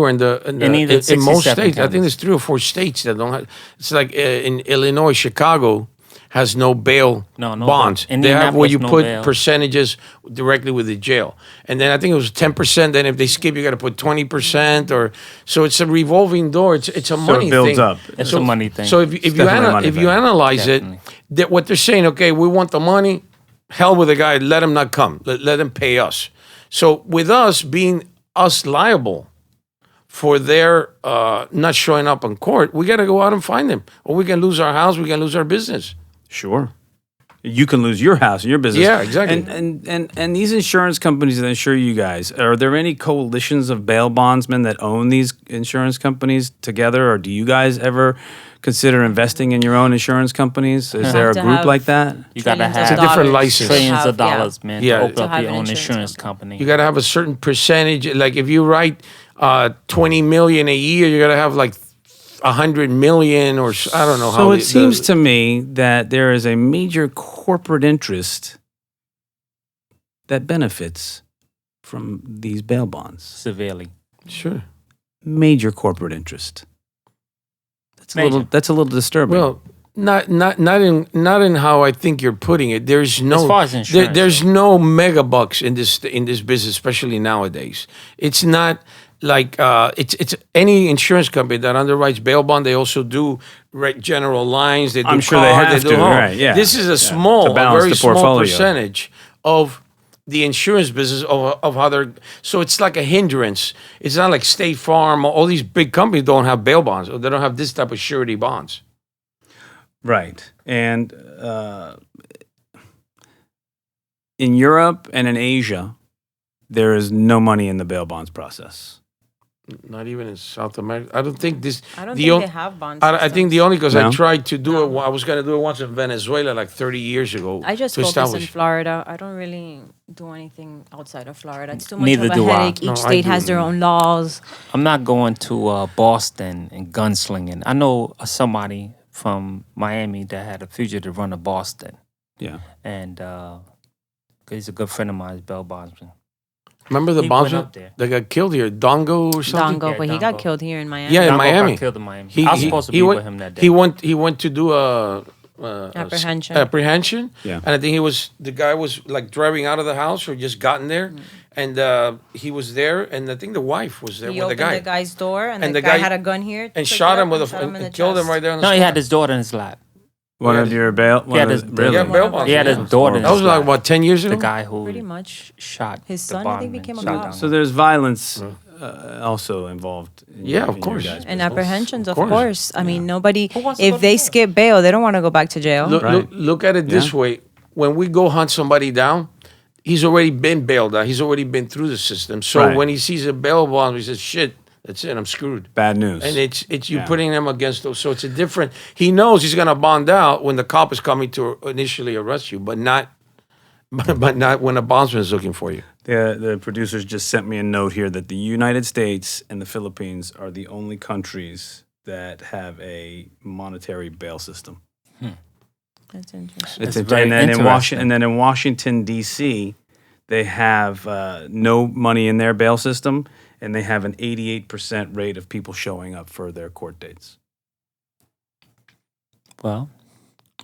of the in most 67 states, I think counties. there's 3 or 4 states that don't have. It's like in Illinois, Chicago has no bail No bonds. bail. They have where Indianapolis, you no put bail. percentages directly with the jail, and then I think it was 10%. Then if they skip, you got to put 20%, or so it's a revolving door. It's a money it builds thing. up. It's a money thing. So if you definitely a money if you thing. analyze Definitely. it, that what they're saying, okay, we want the money. Hell with the guy. Let him not come. Let him pay us. So with us being us liable for their not showing up in court, we got to go out and find them, or we can lose our house. We can lose our business. Sure. You can lose your house and your business. Yeah, exactly. And these insurance companies that insure you guys, are there any coalitions of bail bondsmen that own these insurance companies together, or do you guys ever consider investing in your own insurance companies? Is there a to group have- like that? You gotta Trillions of have It's a different dollars license. to trillions have, of dollars, man, Yeah. to open To up have your an own insurance insurance company. You got to have a certain percentage. Like if you write 20 million a year, you got to have like 100 million, or I don't know how. So it seems to me that there is a major corporate interest that benefits from these bail bonds. Severely. Sure. Major corporate interest. Major. That's a little disturbing. Well, not in how I think you're putting it. There's no As far as insurance, there's no mega bucks in this business, especially nowadays. It's not like it's any insurance company that underwrites bail bond. They also do general lines. They do I'm sure they car, have do to, home. right, yeah. This is a To balance very the small portfolio. percentage of the insurance business of how they're. So it's like a hindrance. It's not like State Farm. All these big companies don't have bail bonds, or they don't have this type of surety bonds. Right. And in Europe and in Asia, there is no money in the bail bonds process. Not even in South America. I don't think this. I don't the think on- they have bonds. I think the only because No? I tried to do it. I was going to do it once in Venezuela, like 30 years ago. I just to focus in establish. Florida. I don't really do anything outside of Florida. It's too much Neither of a do I. headache. No, Each I state do. has their own laws. I'm not going to Boston and gunslinging. I know somebody from Miami that had a fugitive run to Boston, Yeah. and he's a good friend of mine, Bell Bondsman. Remember the He bombs went up there. that got killed here, Dongo or something? Dongo, Yeah, but he got Dongo. killed here in Miami. Yeah, in Dongo got Miami. killed in Miami. I was supposed to be went, with him that day. He went to do a Apprehension. apprehension. Yeah. And I think the guy was like driving out of the house or just gotten there, and he was there, and I think the wife was there He with the opened guy the guy's door, and, And the the guy guy- had a gun here. and took shot it him up with and shot him in the and killed him chest. right there on the No, he spot. had his daughter in his lap. One Yeah. of your bail. He had one his, of- really? Yeah, One bail of bonds. he had yeah. his daughter in That his was like lap. what 10 years ago. The guy who Pretty much. shot His the son, I think, bondman, became a shot cop. Dongo. So there's violence also involved. In Yeah, your- of in your course. guys' And business. apprehensions, of course. course. I mean, nobody. wants to go If to they jail? skip bail, they don't want to go back to jail. Right. Look at it this Yeah. way: when we go hunt somebody down, he's already been bailed out. He's already been through the system. So Right. when he sees a bail bond, he says, "Shit, that's it. I'm screwed." Bad news. And it's you Yeah. putting them against those. So it's a different. He knows he's gonna bond out when the cop is coming to initially arrest you, but not when a bondsman is looking for you. The producers just sent me a note here that the United States and the Philippines are the only countries that have a monetary bail system. That's interesting. It's very and then interesting. in Washington D.C., they have no money in their bail system, and they have an 88% rate of people showing up for their court dates. Well,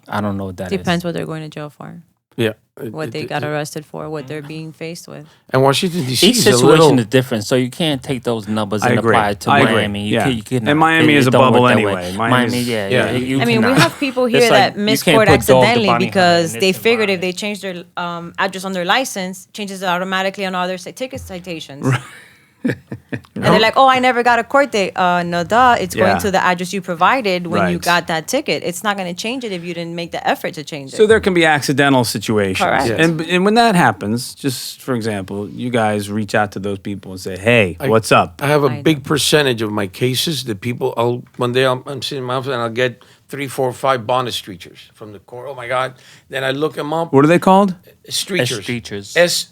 I don't know what that is. Depends what they're going to jail for, Yeah. what they got arrested for, what they're being faced with. And Washington, D.C. Each is a situation little... is different, so you can't take those numbers I and agree. apply it to I agree. Miami. Yeah. You cannot. And Miami is a don't work bubble that anyway. way. Miami's- Miami, Yeah. you I mean, we cannot. have people here It's like that miss you can't court put Dog the accidentally Bounty Hunter because in they this figured if environment. they change their address on their license, changes it automatically on all their ticket citations. And they're like, "Oh, I never got a court date." No, duh. It's Yeah. going to the address you provided when you Right. got that ticket. It's not going to change it if you didn't make the effort to change it. So there can be accidental situations. Correct. Yes. And when that happens, just for example, you guys reach out to those people and say, hey, what's up? I have a I know. big percentage of my cases that people, one day I'm sitting in my office and I'll get 3, 4, 5 bond streeters from the court. Oh my God. Then I look them up. What are they called? Streeters. Estreatures. Estreatures,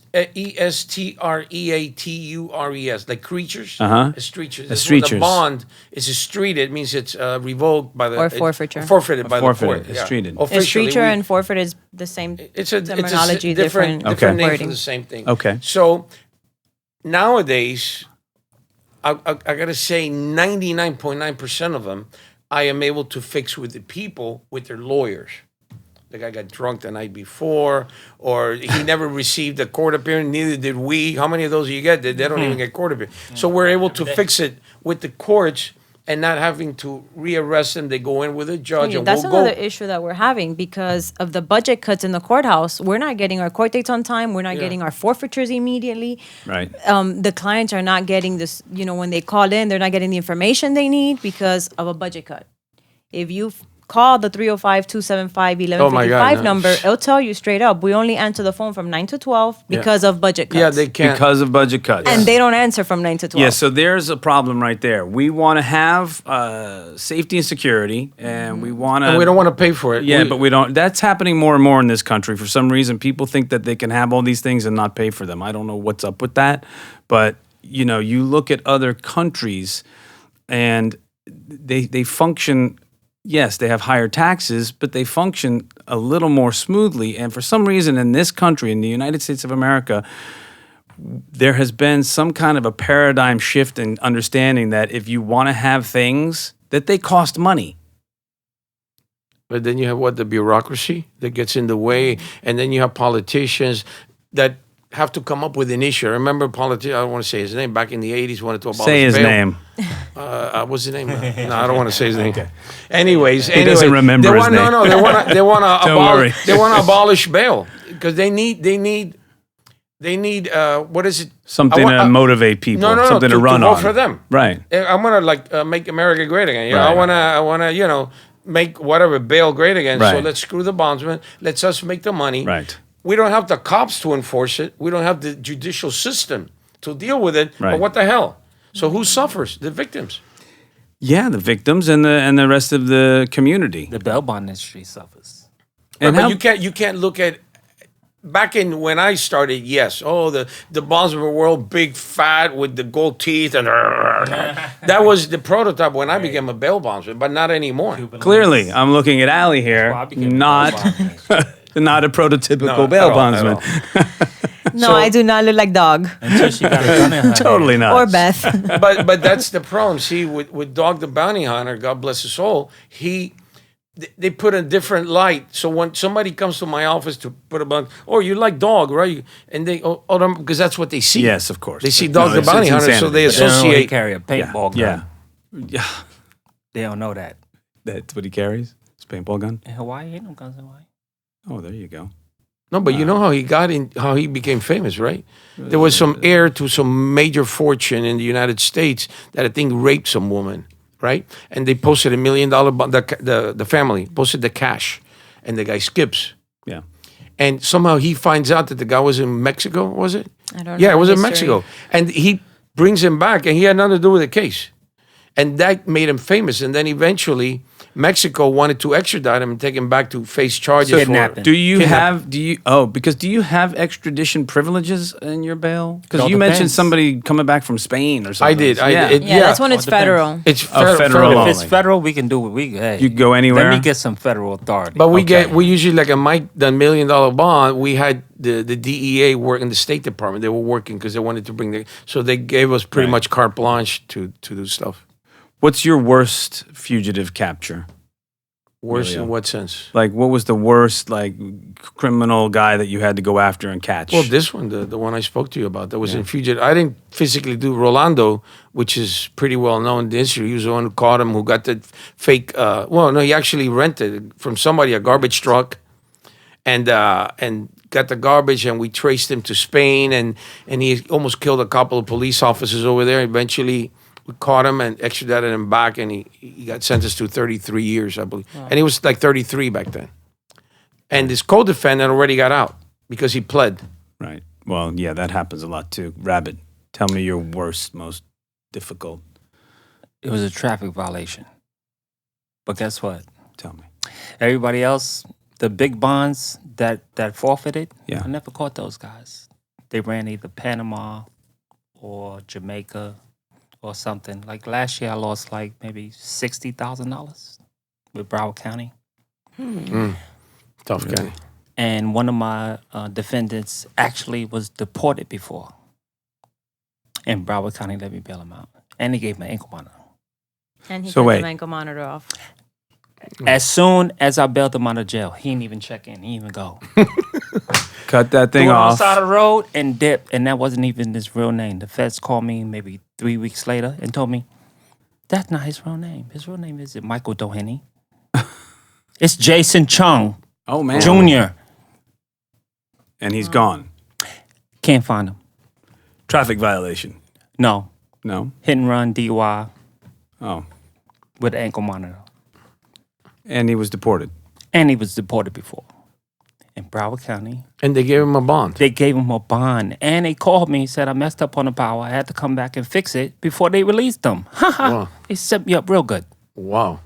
like creatures. Uh-huh. Estreatures. Estreatures. The bond is a street. It means it's revoked by the Or forfeiture. Forfeited by Forfeited, the court. estreated. A Officially, streeter we- and forfeit is the same it's a terminology, different different name for wording. the same thing. Okay. So nowadays, I gotta say, 99.9% of them, I am able to fix with the people with their lawyers. The guy got drunk the night before, or he never received a court appearance. Neither did we. How many of those do you get? They don't even get court appearance. So we're able to fix it with the courts and not having to rearrest them. They go in with a judge, and That's we'll another go. issue that we're having because of the budget cuts in the courthouse. We're not getting our court dates on time. We're not getting our forfeitures immediately. Right. The clients are not getting this, when they call in, they're not getting the information they need because of a budget cut. If you call the 305-275-1155 Oh my God, no. number, it'll tell you straight up, we only answer the phone from 9 to 12 because of budget cuts. Yeah, they can't. Because of budget cuts. And they don't answer from 9 to 12. Yeah, so there's a problem right there. We want to have safety and security, and we want to. and we don't want to pay for it. Yeah, but we don't. That's happening more and more in this country. For some reason, people think that they can have all these things and not pay for them. I don't know what's up with that, but you look at other countries, and they function. Yes, they have higher taxes, but they function a little more smoothly. And for some reason, in this country, in the United States of America, there has been some kind of a paradigm shift in understanding that if you want to have things, that they cost money. But then you have the bureaucracy that gets in the way, and then you have politicians that have to come up with an issue. I remember I don't want to say his name, back in the 80s wanted to abolish Say his bail. name. What's his name? No, I don't want to say his name. Anyways, doesn't remember his name. No, they want to Don't worry. They want to abolish bail because they need what is it? Something to motivate people. No, something to run vote on. for them. Right. I'm gonna make America great again. You know, Right. I wanna make whatever bail great again. So Right. let's screw the bondsmen. Let's us make the money. Right. We don't have the cops to enforce it. We don't have the judicial system to deal with it. Right. But what the hell? So who suffers? The victims. Yeah, the victims and the rest of the community. The bail bond industry suffers. And but how- you can't look at back in when I started. Yes, the bondsmen were all big, fat with the gold teeth, and that was the prototype when I became a bail bondsman. But not anymore. Clearly, I'm looking at Allie here, Well, I became a not bail bondman. not a prototypical No, bail at all, at bondsman. all. No, So- I do not look like Dog Until she got a gun in her Totally hand. not. or Beth. but that's the problem. See, with Dog the Bounty Hunter, God bless his soul, they put a different light. So when somebody comes to my office to put a bunch, you like Dog, right? And they, because that's what they see. Yes, of course. They see No, Dog the it's- Bounty it's Hunter, so insanity. they They don't know he associate. carry a paintball gun. Yeah. They don't know that. That's what he carries? His paintball gun? In Hawaii, ain't no guns in Hawaii. Oh, there you go. No, but you know how he became famous, right? There was some heir to some major fortune in the United States that I think raped some woman, right? And they posted $1 million. The family posted the cash, and the guy skips. Yeah. And somehow he finds out that the guy was in Mexico. Was it? I don't Yeah, know it was in history. Mexico, and he brings him back, and he had nothing to do with the case, and that made him famous. And then eventually, Mexico wanted to extradite him and take him back to face charges for Kidnapping. Do you have extradition privileges in your bail? Because It you all mentioned depends. somebody coming back from Spain or something. I did. Yeah. Yeah, that's when it's All depends. federal. It's federal federal. law. If it's only. federal, we can do it. Hey, You can go anywhere? Let me get some federal authority. But we Okay. we usually like the $1 million bond. We had the DEA work in the State Department. They were working because they wanted to bring so they gave us pretty Right. much carte blanche to do stuff. What's your worst fugitive capture? Worse Really? in what sense? Like, what was the worst, like, criminal guy that you had to go after and catch? Well, this one, the one I spoke to you about, that was in fugitive. I didn't physically do Rolando, which is pretty well known in the industry. He was the one who caught him, who got the fake. He actually rented from somebody a garbage truck, and got the garbage, and we traced him to Spain, and he almost killed a couple of police officers over there. Eventually, we caught him and extradited him back, and he got sentenced to 33 years, I believe. And he was like 33 back then. And this co-defendant already got out because he pled. Right. Well, yeah, that happens a lot, too. Rabbit, tell me your worst, most difficult. It was a traffic violation. But guess what? Tell me. Everybody else, the big bonds that forfeited, Yeah. I never caught those guys. They ran either Panama or Jamaica or something. Like last year, I lost like maybe $60,000 with Broward County. Tough guy. And one of my defendants actually was deported before. And Broward County let me bail him out. And he gave me an ankle monitor. And he So cut wait. the ankle monitor off. As soon as I bailed him out of jail, he didn't even check in. He didn't even go. Cut that thing Threw it on the off. side of the road and dipped. And that wasn't even his real name. The feds called me maybe 3 weeks later and told me, that's not his real name. His real name isn't Michael Doheny. It's Jason Chung Oh, man. Jr. And he's gone. Can't find him. Traffic violation. No. No? Hit and run, DUI Oh. with ankle monitor. And he was deported. And he was deported before. In Broward County. And they gave him a bond. They gave him a bond. And they called me and said, I messed up on the power. I had to come back and fix it before they released him. Wow. They set me up real good. Wow.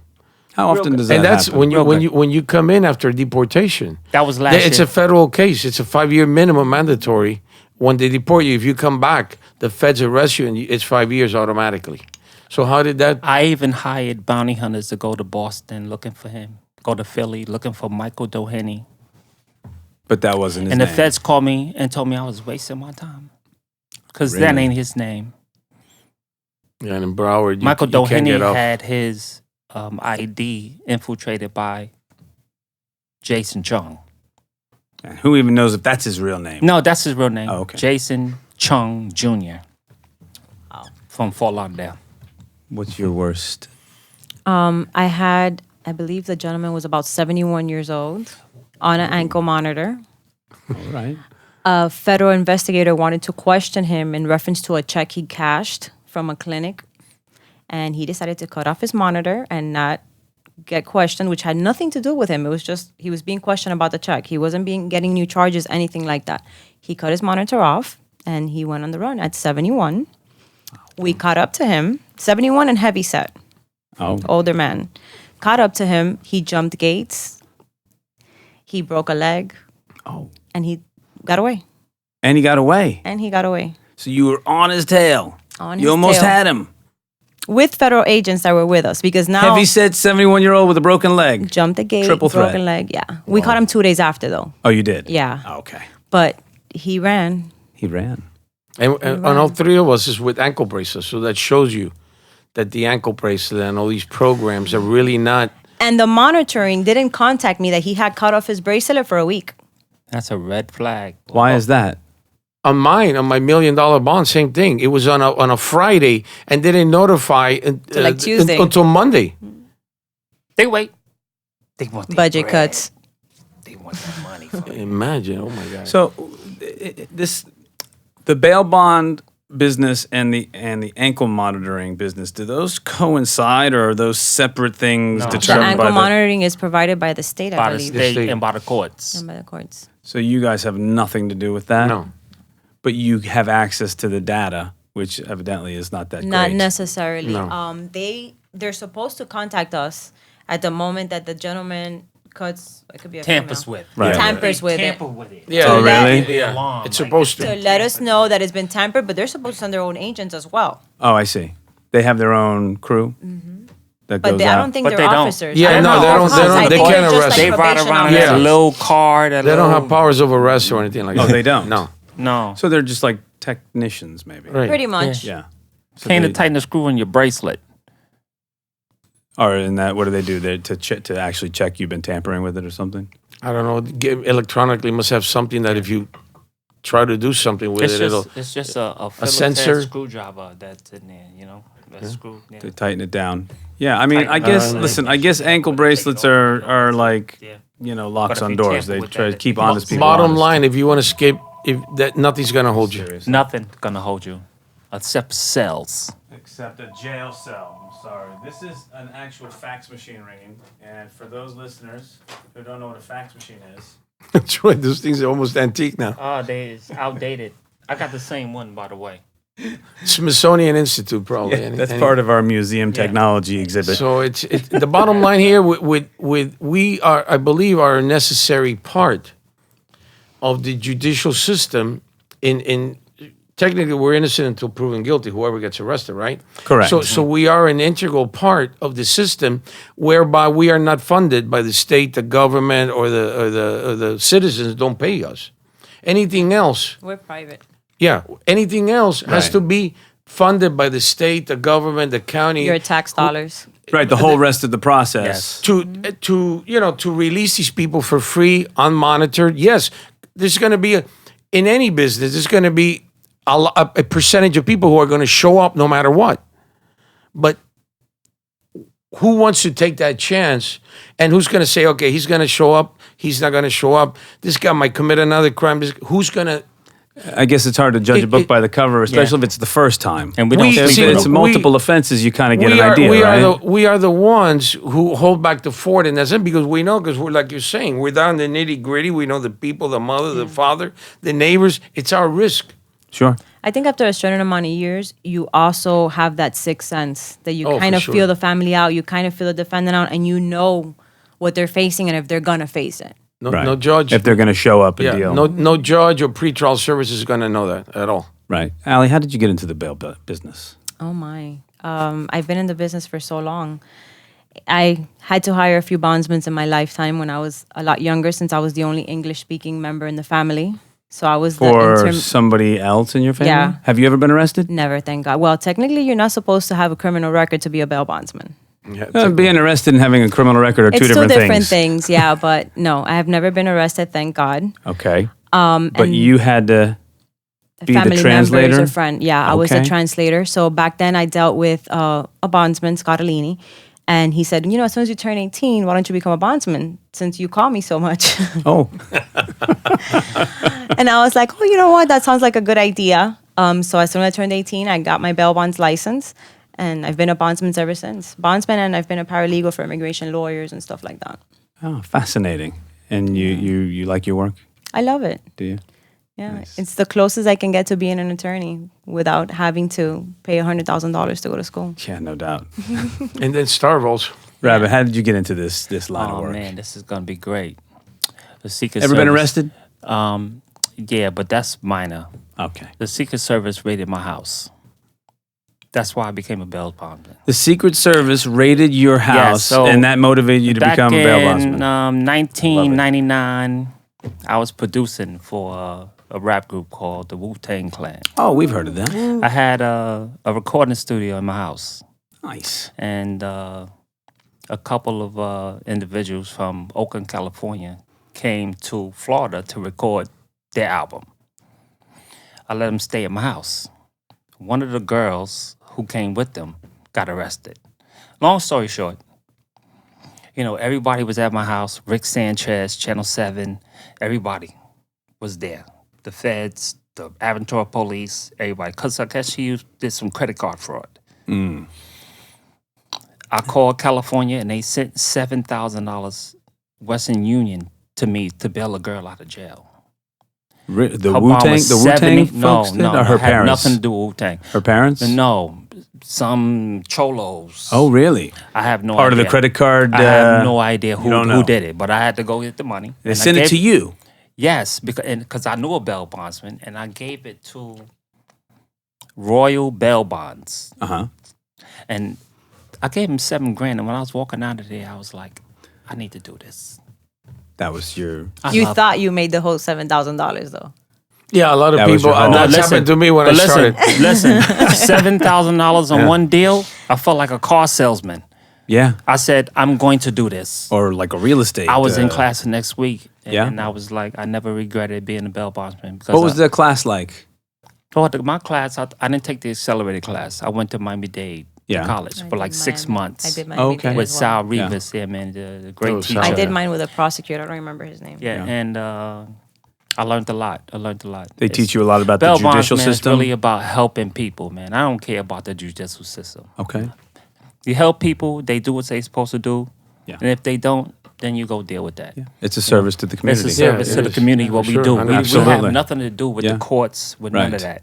How often does that And that's happen? when you come in after deportation. That was last It's year. a federal case. It's a 5-year minimum mandatory. When they deport you, if you come back, the feds arrest you, and it's 5 years automatically. So how did that? I even hired bounty hunters to go to Boston looking for him. Go to Philly looking for Michael Doheny. But that wasn't his And name. the feds called me and told me I was wasting my time. Because that Really? ain't his name. Yeah, and in Broward, Michael you can't Doheny get off. had his ID infiltrated by Jason Chung. And who even knows if that's his real name? No, that's his real name. Oh, okay. Jason Chung Jr. From Fort Lauderdale. What's your worst? I believe the gentleman was about 71 years old on an ankle monitor. All right. A federal investigator wanted to question him in reference to a check he cashed from a clinic. And he decided to cut off his monitor and not get questioned, which had nothing to do with him. It was just, he was being questioned about the check. He wasn't getting new charges, anything like that. He cut his monitor off and he went on the run at 71. We caught up to him, 71 and heavy set, Oh. older man. Caught up to him. He jumped gates. He broke a leg. Oh. And he got away. And he got away. And he got away. So you were on his tail. On You his almost tail. had him. With federal agents that were with us, because now Heavy set 71-year-old with a broken leg. jumped the gate, Triple threat. broken leg. Yeah, we caught him 2 days after though. Oh, you did? Yeah, Okay. but he ran. He ran. And all three of us is with ankle bracelets. So that shows you that the ankle bracelet and all these programs are really not. And the monitoring didn't contact me that he had cut off his bracelet for a week. That's a red flag. Why is that? On mine, on my $1 million bond, same thing. It was on a Friday, and they didn't notify like Tuesday. until Monday. They wait. They want their Budget bread. cuts. They want their money for it. Imagine, oh my God. So the bail bond business and the ankle monitoring business, do those coincide or are those separate things No. The determined ankle by the monitoring is provided by the state, I By the believe, state state. and by the courts. and by the courts. So you guys have nothing to do with that? No. But you have access to the data, which evidently is not that Not great. necessarily. No. They're supposed to contact us At the moment that the gentleman cuts, it could be a Tampers female. with. Right. Tampers with it. Tamper with it. Yeah. So that- really? Yeah. Alarm, It's like supposed To to. let us know that it's been tampered, but they're supposed to send their own agents as well. Oh, I see. They have their own crew that But goes I out. don't think But they're they don't. officers. Yeah, I no, know they don't- officers. they don't- I they think can't they're just arrest. They like ride probation around in officers. that little car. That They don't have little- powers of arrest or anything like that. Oh, they don't? No. No. So they're just like technicians, maybe. Right. Pretty much. Yeah. So Came to they- tighten the screw in your bracelet. Or in that, what do they do? They to actually check you've been tampering with it or something? I don't know. Electronically must have something that if you try to do something with it, it'll. It's just a sensor. screwdriver that's in there, you know? That screw. Yeah. To tighten it down. Yeah, I mean, I Tighten- guess, Uh, listen, I guess ankle bracelets are like, Yeah. locks But if on you doors. tamper They with try to that, keep it- honest people Bottom honest. line, if you want to escape, if that nothing's gonna hold you. Nothing gonna hold you except cells. Except a jail cell. I'm sorry. This is an actual fax machine ringing. And for those listeners who don't know what a fax machine is, That's right. Those things are almost antique now. Oh, it's outdated. I got the same one, by the way. Smithsonian Institute, probably. that's part of our museum technology exhibit. So it's the bottom line here. With we are, I believe, are a necessary part of the judicial system. In technically, we're innocent until proven guilty. Whoever gets arrested, right? Correct. So we are an integral part of the system, whereby we are not funded by the state, the government, or the citizens. Don't pay us. Anything else. We're private. Yeah, anything else has Right. to be funded by the state, the government, the county. Your tax dollars. Right, the whole rest of the process. to release these people for free, unmonitored. Yes, there's going to be in any business. There's going to be a percentage of people who are going to show up no matter what. But who wants to take that chance? And who's going to say, okay, he's going to show up, he's not going to show up. This guy might commit another crime. Who's going to? I guess it's hard to judge a book It- by the cover, especially if it's the first time. And we don't We- If speak see, it's to multiple offenses, you kind of get an we are, idea, we right? are the ones who hold back the fort, and that's it because we're like you're saying, we're down the nitty gritty. We know the people, the mother, the father, the neighbors. It's our risk. Sure. I think after a certain amount of years, you also have that sixth sense that you Oh, kind for of sure. feel the family out, you kind of feel the defendant out, and you know what they're facing and if they're gonna face it. No, Right. no judge. If they're going to show up and yeah, deal. no judge or pretrial service is going to know that at all. Right. Allie, how did you get into the bail business? Oh my. I've been in the business for so long. I had to hire a few bondsmen in my lifetime when I was a lot younger, since I was the only English speaking member in the family. So I was For somebody else in your family? Yeah. Have you ever been arrested? never, thank God. Well, technically, you're not supposed to have a criminal record to be a bail bondsman. Yeah, Being arrested and having a criminal record are two It's different two different things. things, yeah. But no, I have never been arrested, thank God. Okay. And But you had to be the family translator? members or friend. Yeah, I was the Okay. translator. So back then, I dealt with a bondsman, Scottolini, and he said, as soon as you turn 18, why don't you become a bondsman? Since you call me so much. Oh, And I was like, oh, you know what? That sounds like a good idea. So as soon as I turned 18, I got my bail bonds license, and I've been a bondsman ever since. Bondsman, and I've been a paralegal for immigration lawyers and stuff like that. oh, fascinating. And you like your work, I love it. do you? Yeah, Nice. it's the closest I can get to being an attorney without having to pay $100,000 to go to school. Yeah, no doubt. and then Starvals. Rabbit, how did you get into this line of Oh work? man, this is gonna be great. The Secret Ever been Service- arrested? Yeah, but that's minor. Okay. The Secret Service raided my house. That's why I became a bail bondsman. The Secret Service raided your house, so and that motivated you to Back become a bail in bondsman. 1999, I was producing for a rap group called the Wu-Tang Clan. Oh, we've heard of them. I had a recording studio in my house, Nice. and a couple of individuals from Oakland, California, came to Florida to record their album. I let them stay at my house. One of the girls who came with them got arrested. Long story short, everybody was at my house. Rick Sanchez, Channel 7, everybody was there. The feds, the Aventura police, everybody. Because I guess she did some credit card fraud. I called California, and they sent $7,000 Western Union to me to bail a girl out of jail. The Her Wu mom Tang, was the Wu Tang 70 folks did, or her had parents? nothing to do with Wu-Tang. Her parents? No, some cholos. Oh, really? I have no Part idea. of the credit card. I have no idea you don't know. who did it, but I had to go get the money. They And I sent it gave to you. Yes, because I knew a bail bondsman, and I gave it to Royal Bail Bonds, Uh huh. and I gave him $7,000. And when I was walking out of there, I was like, I need to do this. That was your. You thought you made the whole $7,000 though. Yeah, a lot of That was people. your home. That's happened to me when I started. Listen, $7,000 on one deal. I felt like a car salesman. Yeah. I said, I'm going to do this. Or like a real estate. I was in class the next week, Yeah? and I was like, I never regretted being a bail bondsman. Because What was the class like? my class? I didn't take the accelerated class. I went to Miami-Dade Yeah. College for like 6 months. I did mine Oh, okay. with as well. Sal Rivas, man, the great Oh, teacher. Sal. I did mine with a prosecutor. I don't remember his name. Yeah, Yeah. and I learned a lot. They teach you a lot about the bail judicial bondsman system. is really about helping people, man. I don't care about the judicial system. Okay. You help people, they do what they're supposed to do. Yeah. And if they don't, then you go deal with that. Yeah. It's a service to the It's community. a service it to the is. community, Yeah, what sure. we do. We have Absolutely. nothing to do with Yeah. the courts, with none Right. of that.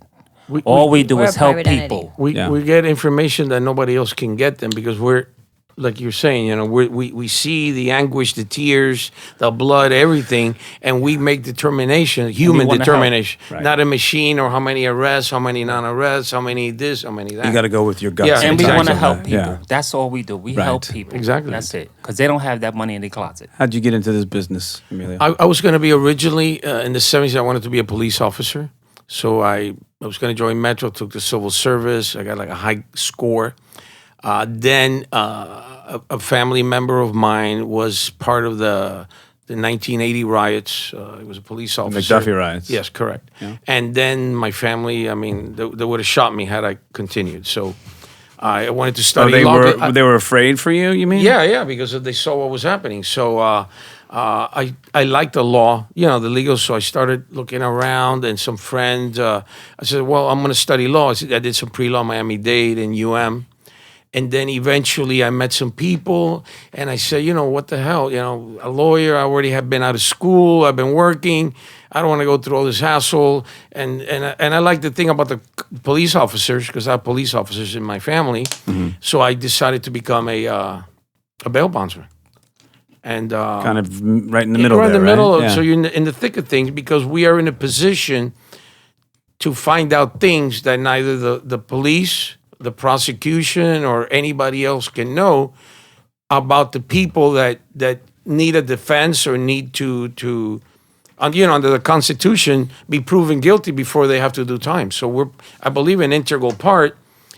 We- All we do We're is a help private entity. people. We Yeah. we get information that nobody else can get them because we're like you're saying, we see the anguish, the tears, the blood, everything, and we make determination, human wanna help. determination, Right. not a machine or how many arrests, how many non-arrests, how many this, how many that. You got to go with your guts. Yeah, And we want to Exactly. help people. Yeah. That's all we do. We Right. help people. Exactly. That's it. Because they don't have that money in their closet. How'd you get into this business, Emilio? I was going to be originally in the 70s. I wanted to be a police officer, so I was going to join Metro. Took the civil service. I got like a high score. Then a family member of mine was part of the 1980 riots. He was a police officer. McDuffie riots. Yes, correct. And then my family. I mean, they would have shot me had I continued. So I wanted to Oh, study they law. were they were afraid for you. You mean? Yeah, because they saw what was happening. So I liked the law, the legal. So I started looking around, and some friends. I said, "Well, I'm going to study law." I did some pre-law, Miami-Dade and UM, and then eventually I met some people, and I said, "What the hell? A lawyer. I already have been out of school. I've been working. I don't want to go through all this hassle." And I like the thing about the police officers because I have police officers in my family. So I decided to become a bail bondsman. And Kind of right in the middle. Right in the there, middle. right? So you're in the thick of things because we are in a position to find out things that neither the police, the prosecution, or anybody else can know about the people that need a defense or need to under the Constitution be proven guilty before they have to do time. So I believe an integral part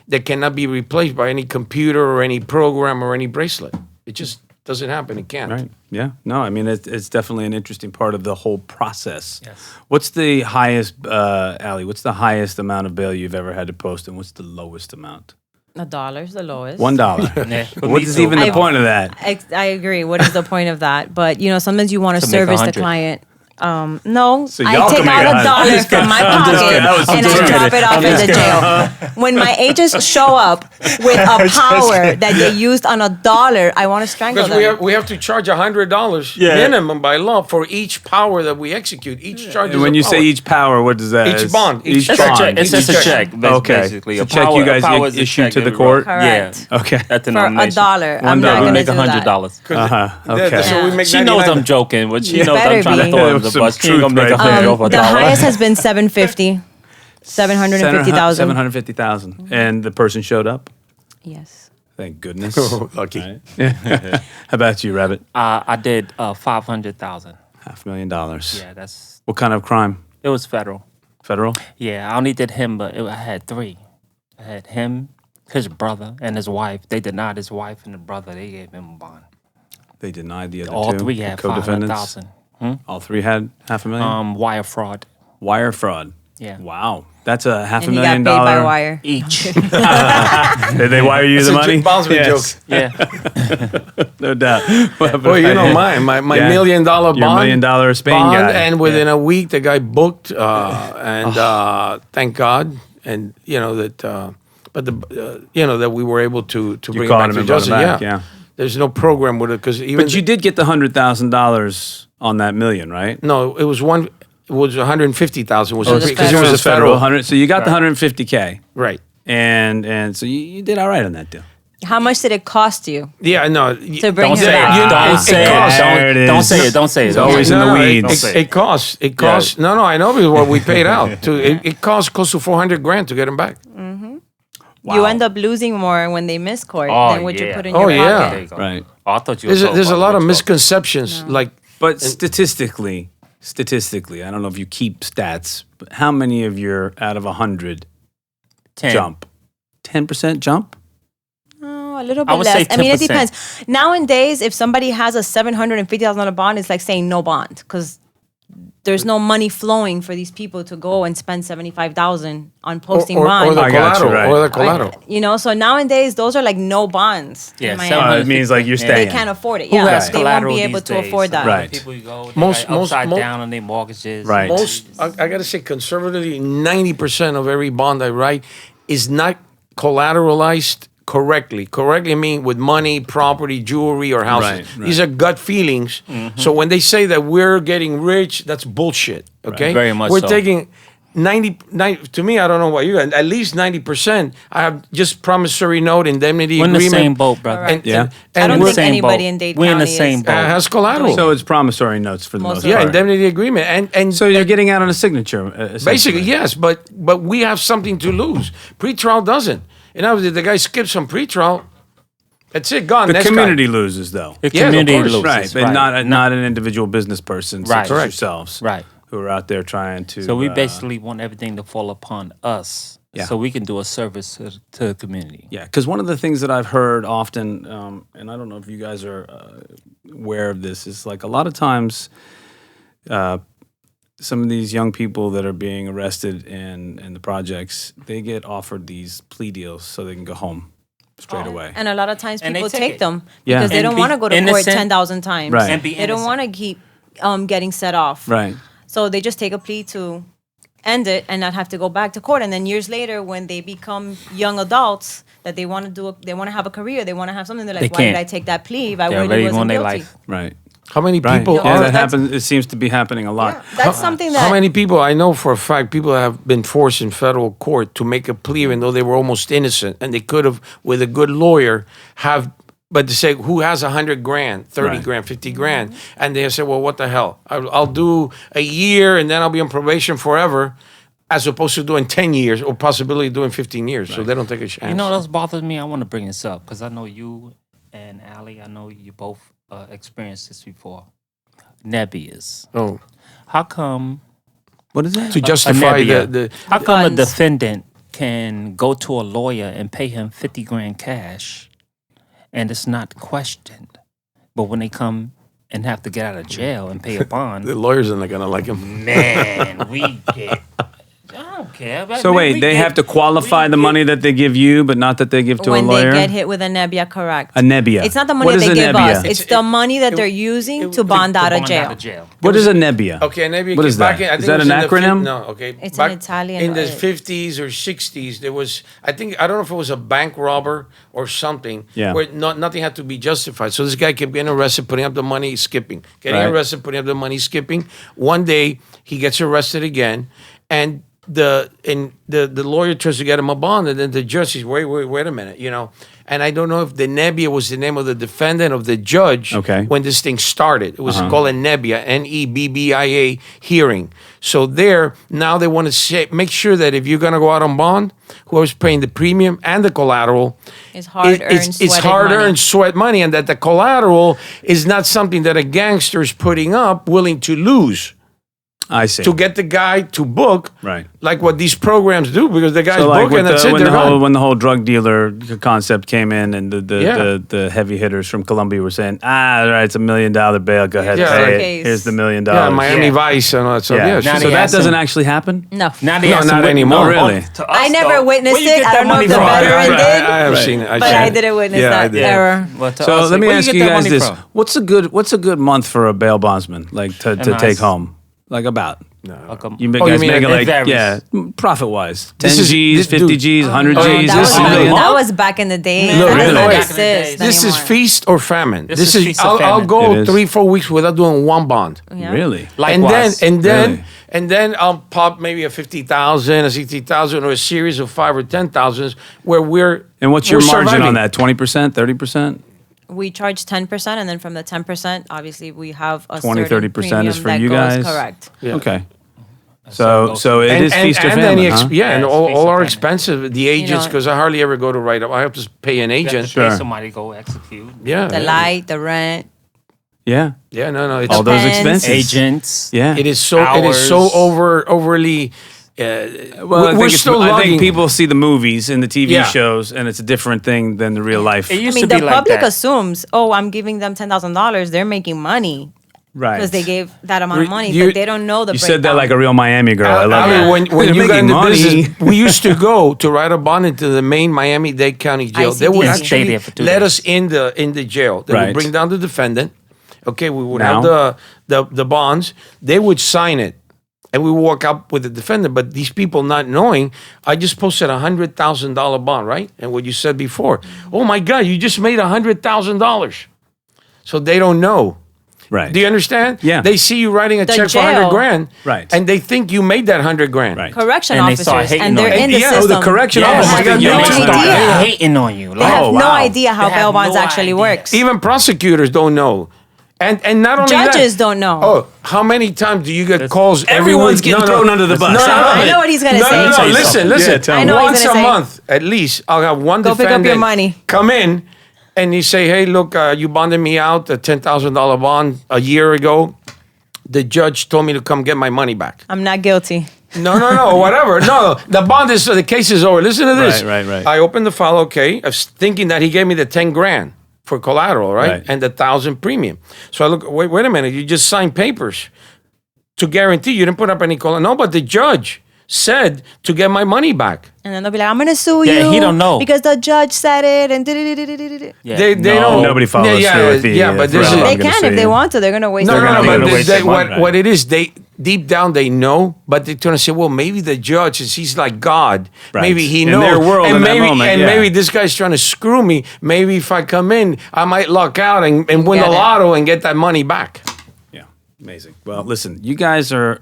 that cannot be replaced by any computer or any program or any bracelet. It just doesn't happen. It can't. Right. Yeah. No, I mean, it's definitely an interesting part of the whole process. Yes. What's the highest, Ali, what's the highest amount of bail you've ever had to post, and what's the lowest amount? $1 is the lowest. $1. Yeah, for What me is too. even the I've- point of that? I agree. What is the point of that? But sometimes you want to To make service the 100. client. No, So I y'all take can make out $100. $1 from my I'm just kidding. pocket I'm and just I drop kidding. it off I'm in just the jail. When my agents show up with a power that they used on $1, I want to strangle Because them. we have to charge $100 Yeah. minimum by law for each power that we execute. Each charge is And when a you power. say each power, what does that? Each bond, each It's check. a check. It's just a Each check. check. Okay. Basically, It's a check you guys power is a issue check to the every- court? Correct. Yeah. Okay. At the For nomination. $1. I'm $1. not We going to make do that. $100. Okay. So we make She knows 99. I'm joking, but she You knows better I'm trying be. to throw her under Some the bus. She ain't truth gonna make right $100 there. off a The dollar. highest has been 750. 750,000. 750,000. And the person showed up? Yes. Thank goodness. Lucky. Right. How about you, Rabbit? I did 500,000. $500,000. Yeah, that's What kind of crime? it was federal. Federal? Yeah, I only did him, but I had 3. I had him, his brother, and his wife. They denied his wife and the brother. They gave him a bond. They denied the other All two. 3 the had co-defendants. 500,000. All 3 had $500,000. Wire fraud. Wire fraud. Yeah. Wow. That's a half a And he million got paid by dollar. wire. Each. Did they wire you the It's a money? bondsman Yes. yeah. No doubt. Well, mine. My Yeah. $1 million bond. Your $1 million Spain bond, guy. and within a week, the guy booked, and thank God, and that. But that we were able to bring him caught back him to and brought him justice. back, yeah. There's no program with it because even. But you did get the $100,000 on that million, right? No, it was one. was 150,000. Was It was because it federal. was a federal. 100. So you got the 150K, Right. and so you did all right on that deal. How much did it cost you Yeah, no. to bring Don't her say it. back? Don't say costs. it. There it Don't is. say it. Don't say it. It's always in the weeds. It costs. It costs. No, I know because what we paid out. It costs close to $400,000 to get them back. You end up losing more when they miss court Oh, than what you yeah. put in Oh, your yeah. pocket. There you go. Right. Oh, I thought you were There's a lot of misconceptions. misconceptions. Like, But statistically, I don't know if you keep stats, but how many of your out of 100 jump? 10% jump? Oh, a little I bit would less. say I mean, it 10%. depends. Nowadays, if somebody has a $750,000 bond, it's like saying no bond because there's no money flowing for these people to go and spend $75,000 on posting or bond. the I got you, collateral. right. Or the collateral. You know, so nowadays those are like no bonds. Yeah, in Miami. It means like you're Yeah. staying. They can't afford it. Who Yeah, has they won't collateral be able these to days? afford that. Some Right. People you go, they Most- like upside most- down on their mortgages. Right. I got to say, conservatively, 90% of every bond I write is not collateralized correctly. Correctly, I mean with money, property, jewelry, or houses. Right, right. These are gut feelings. So when they say that we're getting rich, that's bullshit. Okay, Very much We're so. taking 90. To me, I don't know what you got. At least 90%. I have just promissory note, indemnity We're in the agreement. same boat, brother. Correct. Yeah. I don't we're- think same anybody boat. in Dade We're in the County same is- boat. has collateral. So it's promissory notes for the most of yeah, part. indemnity agreement, and So you're getting out on a signature, essentially. basically, yes, but we have something to lose. Pretrial doesn't. And obviously, the guy skips some pretrial. That's it, gone. The Next guy. community loses, though. The Yes, of community course. loses. Right, but not an individual business person such Right. as Correct. yourselves. Right. Who are out there trying to. So we basically want everything to fall upon us, Yeah. so we can do a service to the community. Yeah, because one of the things that I've heard often, and I don't know if you guys are aware of this, is like a lot of times some of these young people that are being arrested in the projects, they get offered these plea deals so they can go home straight away. And a lot of times And they people take take it. them Yeah. because they And don't be want to go to court innocent. 10,000 times. Right. And be They don't innocent. want to keep getting set off. Right. So they just take a plea to end it and not have to go back to court. And then years later, when they become young adults, that they want to they want to have a career, they want to have something. They're like, They why did can't. I take that plea if I They're really already wasn't on their guilty? life. Right. How many Right. people Yeah, are? that that's- happens. It seems to be happening a lot. That's something that How many people I know for a fact? People have been forced in federal court to make a plea, even though they were almost innocent, and they could have, with a good lawyer, have. But to say who has $100,000, 30 Right. grand, 50 grand, and they say, well, what the hell? I'll do a year and then I'll be on probation forever, as opposed to doing 10 years or possibility doing 15 years. So they don't take a chance. You know what else bothers me? I want to bring this up because I know you and Allie, I know you both experienced this before. Nebias. Oh, How come What is that? to justify nebia. the How come a Funds. defendant can go to a lawyer and pay him 50 grand cash and it's not questioned? But when they come and have to get out of jail and pay a bond, the lawyers are not gonna like him. man, we get. I don't care. So wait, they have to qualify the money that they give you, but not that they give to when a lawyer? they get hit with a nebia, correct. A nebia. It's not the money What that is they a give nebia? us. It's the money that they're using to bond out of jail. What is a nebia? Okay, maybe What is back that? In, I Is think that it was an in the acronym? No, okay. It's back an Italian In the word. 50s or 60s, there was, I don't know if it was a bank robber or something, Yeah. where nothing had to be justified. So this guy kept getting arrested, putting up the money, skipping. Getting Right. arrested, putting up the money, skipping. One day, he gets arrested again, and the lawyer tries to get him a bond, and then the judge says, wait a minute, you know. And I don't know if the nebia was the name of the defendant of the judge Okay. when this thing started. It was called a nebia, NEBBIA hearing. So there, now they want to make sure that if you're going to go out on bond, whoever's paying the premium and the collateral, It's hard-earned, it's sweated hard-earned money. sweat money, and that the collateral is not something that a gangster is putting up willing to lose I see. to get the guy to book, Right. like what these programs do, because the guy's So like booking, and that's it, when they're gone. when the whole drug dealer concept came in, and Yeah. the heavy hitters from Colombia were saying, all right, it's $1 million bail. Go ahead, Yeah. pay Okay. it. Here's the $1 million. Yeah, Miami Yeah. Vice and all that stuff. Yeah. Yeah, Now sure. they So that ask doesn't them- actually happen. No. Now they No, have not some anymore. Oh, really? To I us, never though, witnessed where you it. get I that don't know money if the from? veteran did. I have Right. seen it. But I didn't witness Yeah, I that did. error. But to So us, let me where ask get you that guys money this: from? what's a good month for a bail bondsman, like to nice- take home, like about? Like a- You Oh, you guys mean make it it like varies. profit wise, 10 This is- G's, this- 50 dude. G's, 100 Oh, G's. That This was, is $1 million. that was back in the day. Man, No, That really? doesn't Wait. exist This is anymore. feast or famine. This This is is feast or I'll famine. go It is. 3-4 weeks without doing one bond. Yeah. Really? Likewise. And then Really? and then I'll pop maybe a 50,000, a 60,000, or a series of 5 or 10,000s where we're. And what's your we're margin surviving. on that? 20%, 30%? We charge 10%, and then from the 10%, obviously we have a 20, certain 30% is premium for that you goes- guys? Correct. Yeah. Okay. So it is feast or and famine, any huh? yeah, and Yeah, it's all feast or our famine. expenses, the agents, know- because I hardly ever go to write up. I have to pay an agent. Sure. Sure. Somebody go execute. Yeah. The yeah. light, the rent. Yeah. Yeah, no. It's, All those Pens. expenses. Agents. Yeah. it is so Hours. overly. Well, I we're think, still I lugging. think people see the movies and the TV Yeah. shows, and it's a different thing than the real life. It I used mean, to the be like public that. assumes, oh, I'm giving them $10,000. They're making money Right. because they gave that amount of money, you- but they don't know the You said that breakdown. like a real Miami girl. I love Ali, it. when They're you got making into money. business, we used to go to write a bond into the main Miami-Dade County Jail. They would ICDC. Stay actually there for 2 let days. us in the jail. They Right. would bring down the defendant. Okay, we would Now? have the bonds. They would sign it, and we would walk up with the defendant. But these people not knowing, I just posted $100,000 bond, right? And what you said before, oh my God, you just made $100,000. So they don't know. Right. Do you understand? Yeah. They see you writing a The check for jail- $100,000, Right. And they think you made that $100,000, Right. Correction And they start officers, hating and they're on you. in the Yeah, system. oh, the correction They officers. have Oh my God, no they start idea. hating on you. They Like, have Oh, no wow. idea how They have bail bonds no actually idea. works. Even prosecutors don't know. And not only Judges that, don't know. Oh, how many times do you get calls? Everyone's every week? getting thrown under the bus. I know what he's gonna no, say. No, no, Tell you listen, something. listen. Yeah, tell I know what Once he's a gonna say. month, at least, I'll have one Go pick up defendant your money. come in, and you say, "Hey, look, you bonded me out a $10,000 bond a year ago. The judge told me to come get my money back." I'm not guilty. No, whatever. No, the bond is the case is over. Listen to this. Right. I opened the file. Okay, I was thinking that he gave me the $10,000 for collateral, right? Right. And the 1,000 premium. So I look. Wait a minute. You just signed papers to guarantee you didn't put up any collateral. No, but the judge said to get my money back. And then they'll be like, I'm going to sue Yeah, you. he don't know. Because the judge said it and did. yeah, They don't. Nobody follows through with the. Yeah, but this threat. is. I'm They gonna can sue if they you. want to. They're going to waste No, their no, money. no. gonna But waste their money. what it is, they deep down they know, but they're gonna say, well, maybe the judge, since he's like God, Right. maybe he In knows. their world, and in that maybe, moment, and yeah. maybe this guy's trying to screw me. Maybe if I come in, I might luck out and win Get the it. lotto and get that money back. Yeah, amazing. Well, listen, you guys are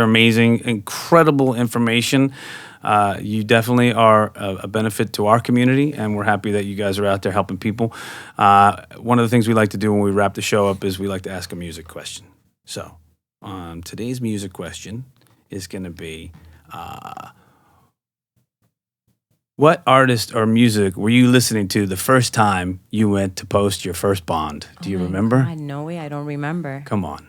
amazing, incredible information. You definitely are a benefit to our community, and we're happy that you guys are out there helping people. One of the things we like to do when we wrap the show up is we like to ask a music question. So, today's music question is going to be, what artist or music were you listening to the first time you went to post your first bond? Do you remember? I know it. I don't remember. Come on.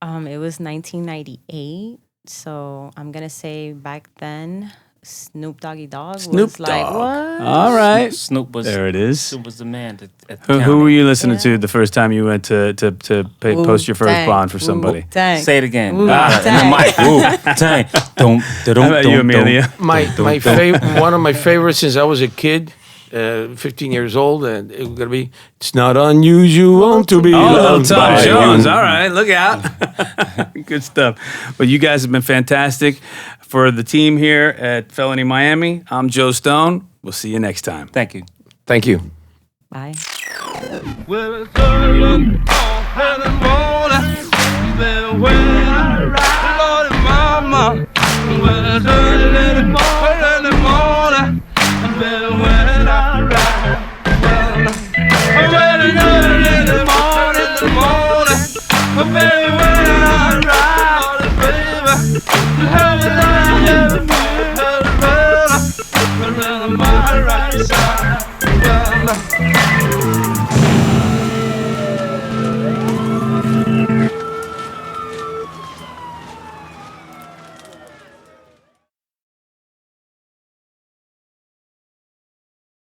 It was 1998. So I'm going to say back then, Snoop Doggy Dogg Snoop was like, Dogg. what? All right. Snoop was There it is. Snoop was the man at the Who county. were you listening Yeah. to the first time you went to post your first Wu-Tang. bond for somebody? Wu-Tang. Say it again. Wu-Tang. In the mic. Wu-Tang. How about you, Amelia? One of my favorites since I was a kid. 15 years old, and it was gonna be. It's not unusual to be Oh, little loved Tom by Jones. you. All right, look out. Good stuff. Well, you guys have been fantastic. For the team here at Felony Miami, I'm Joe Stone. We'll see you next time. Thank you. Thank you. Bye. Well, it's early in the morning. Then when I ride, Lord and Mama. Well, it's early in the morning.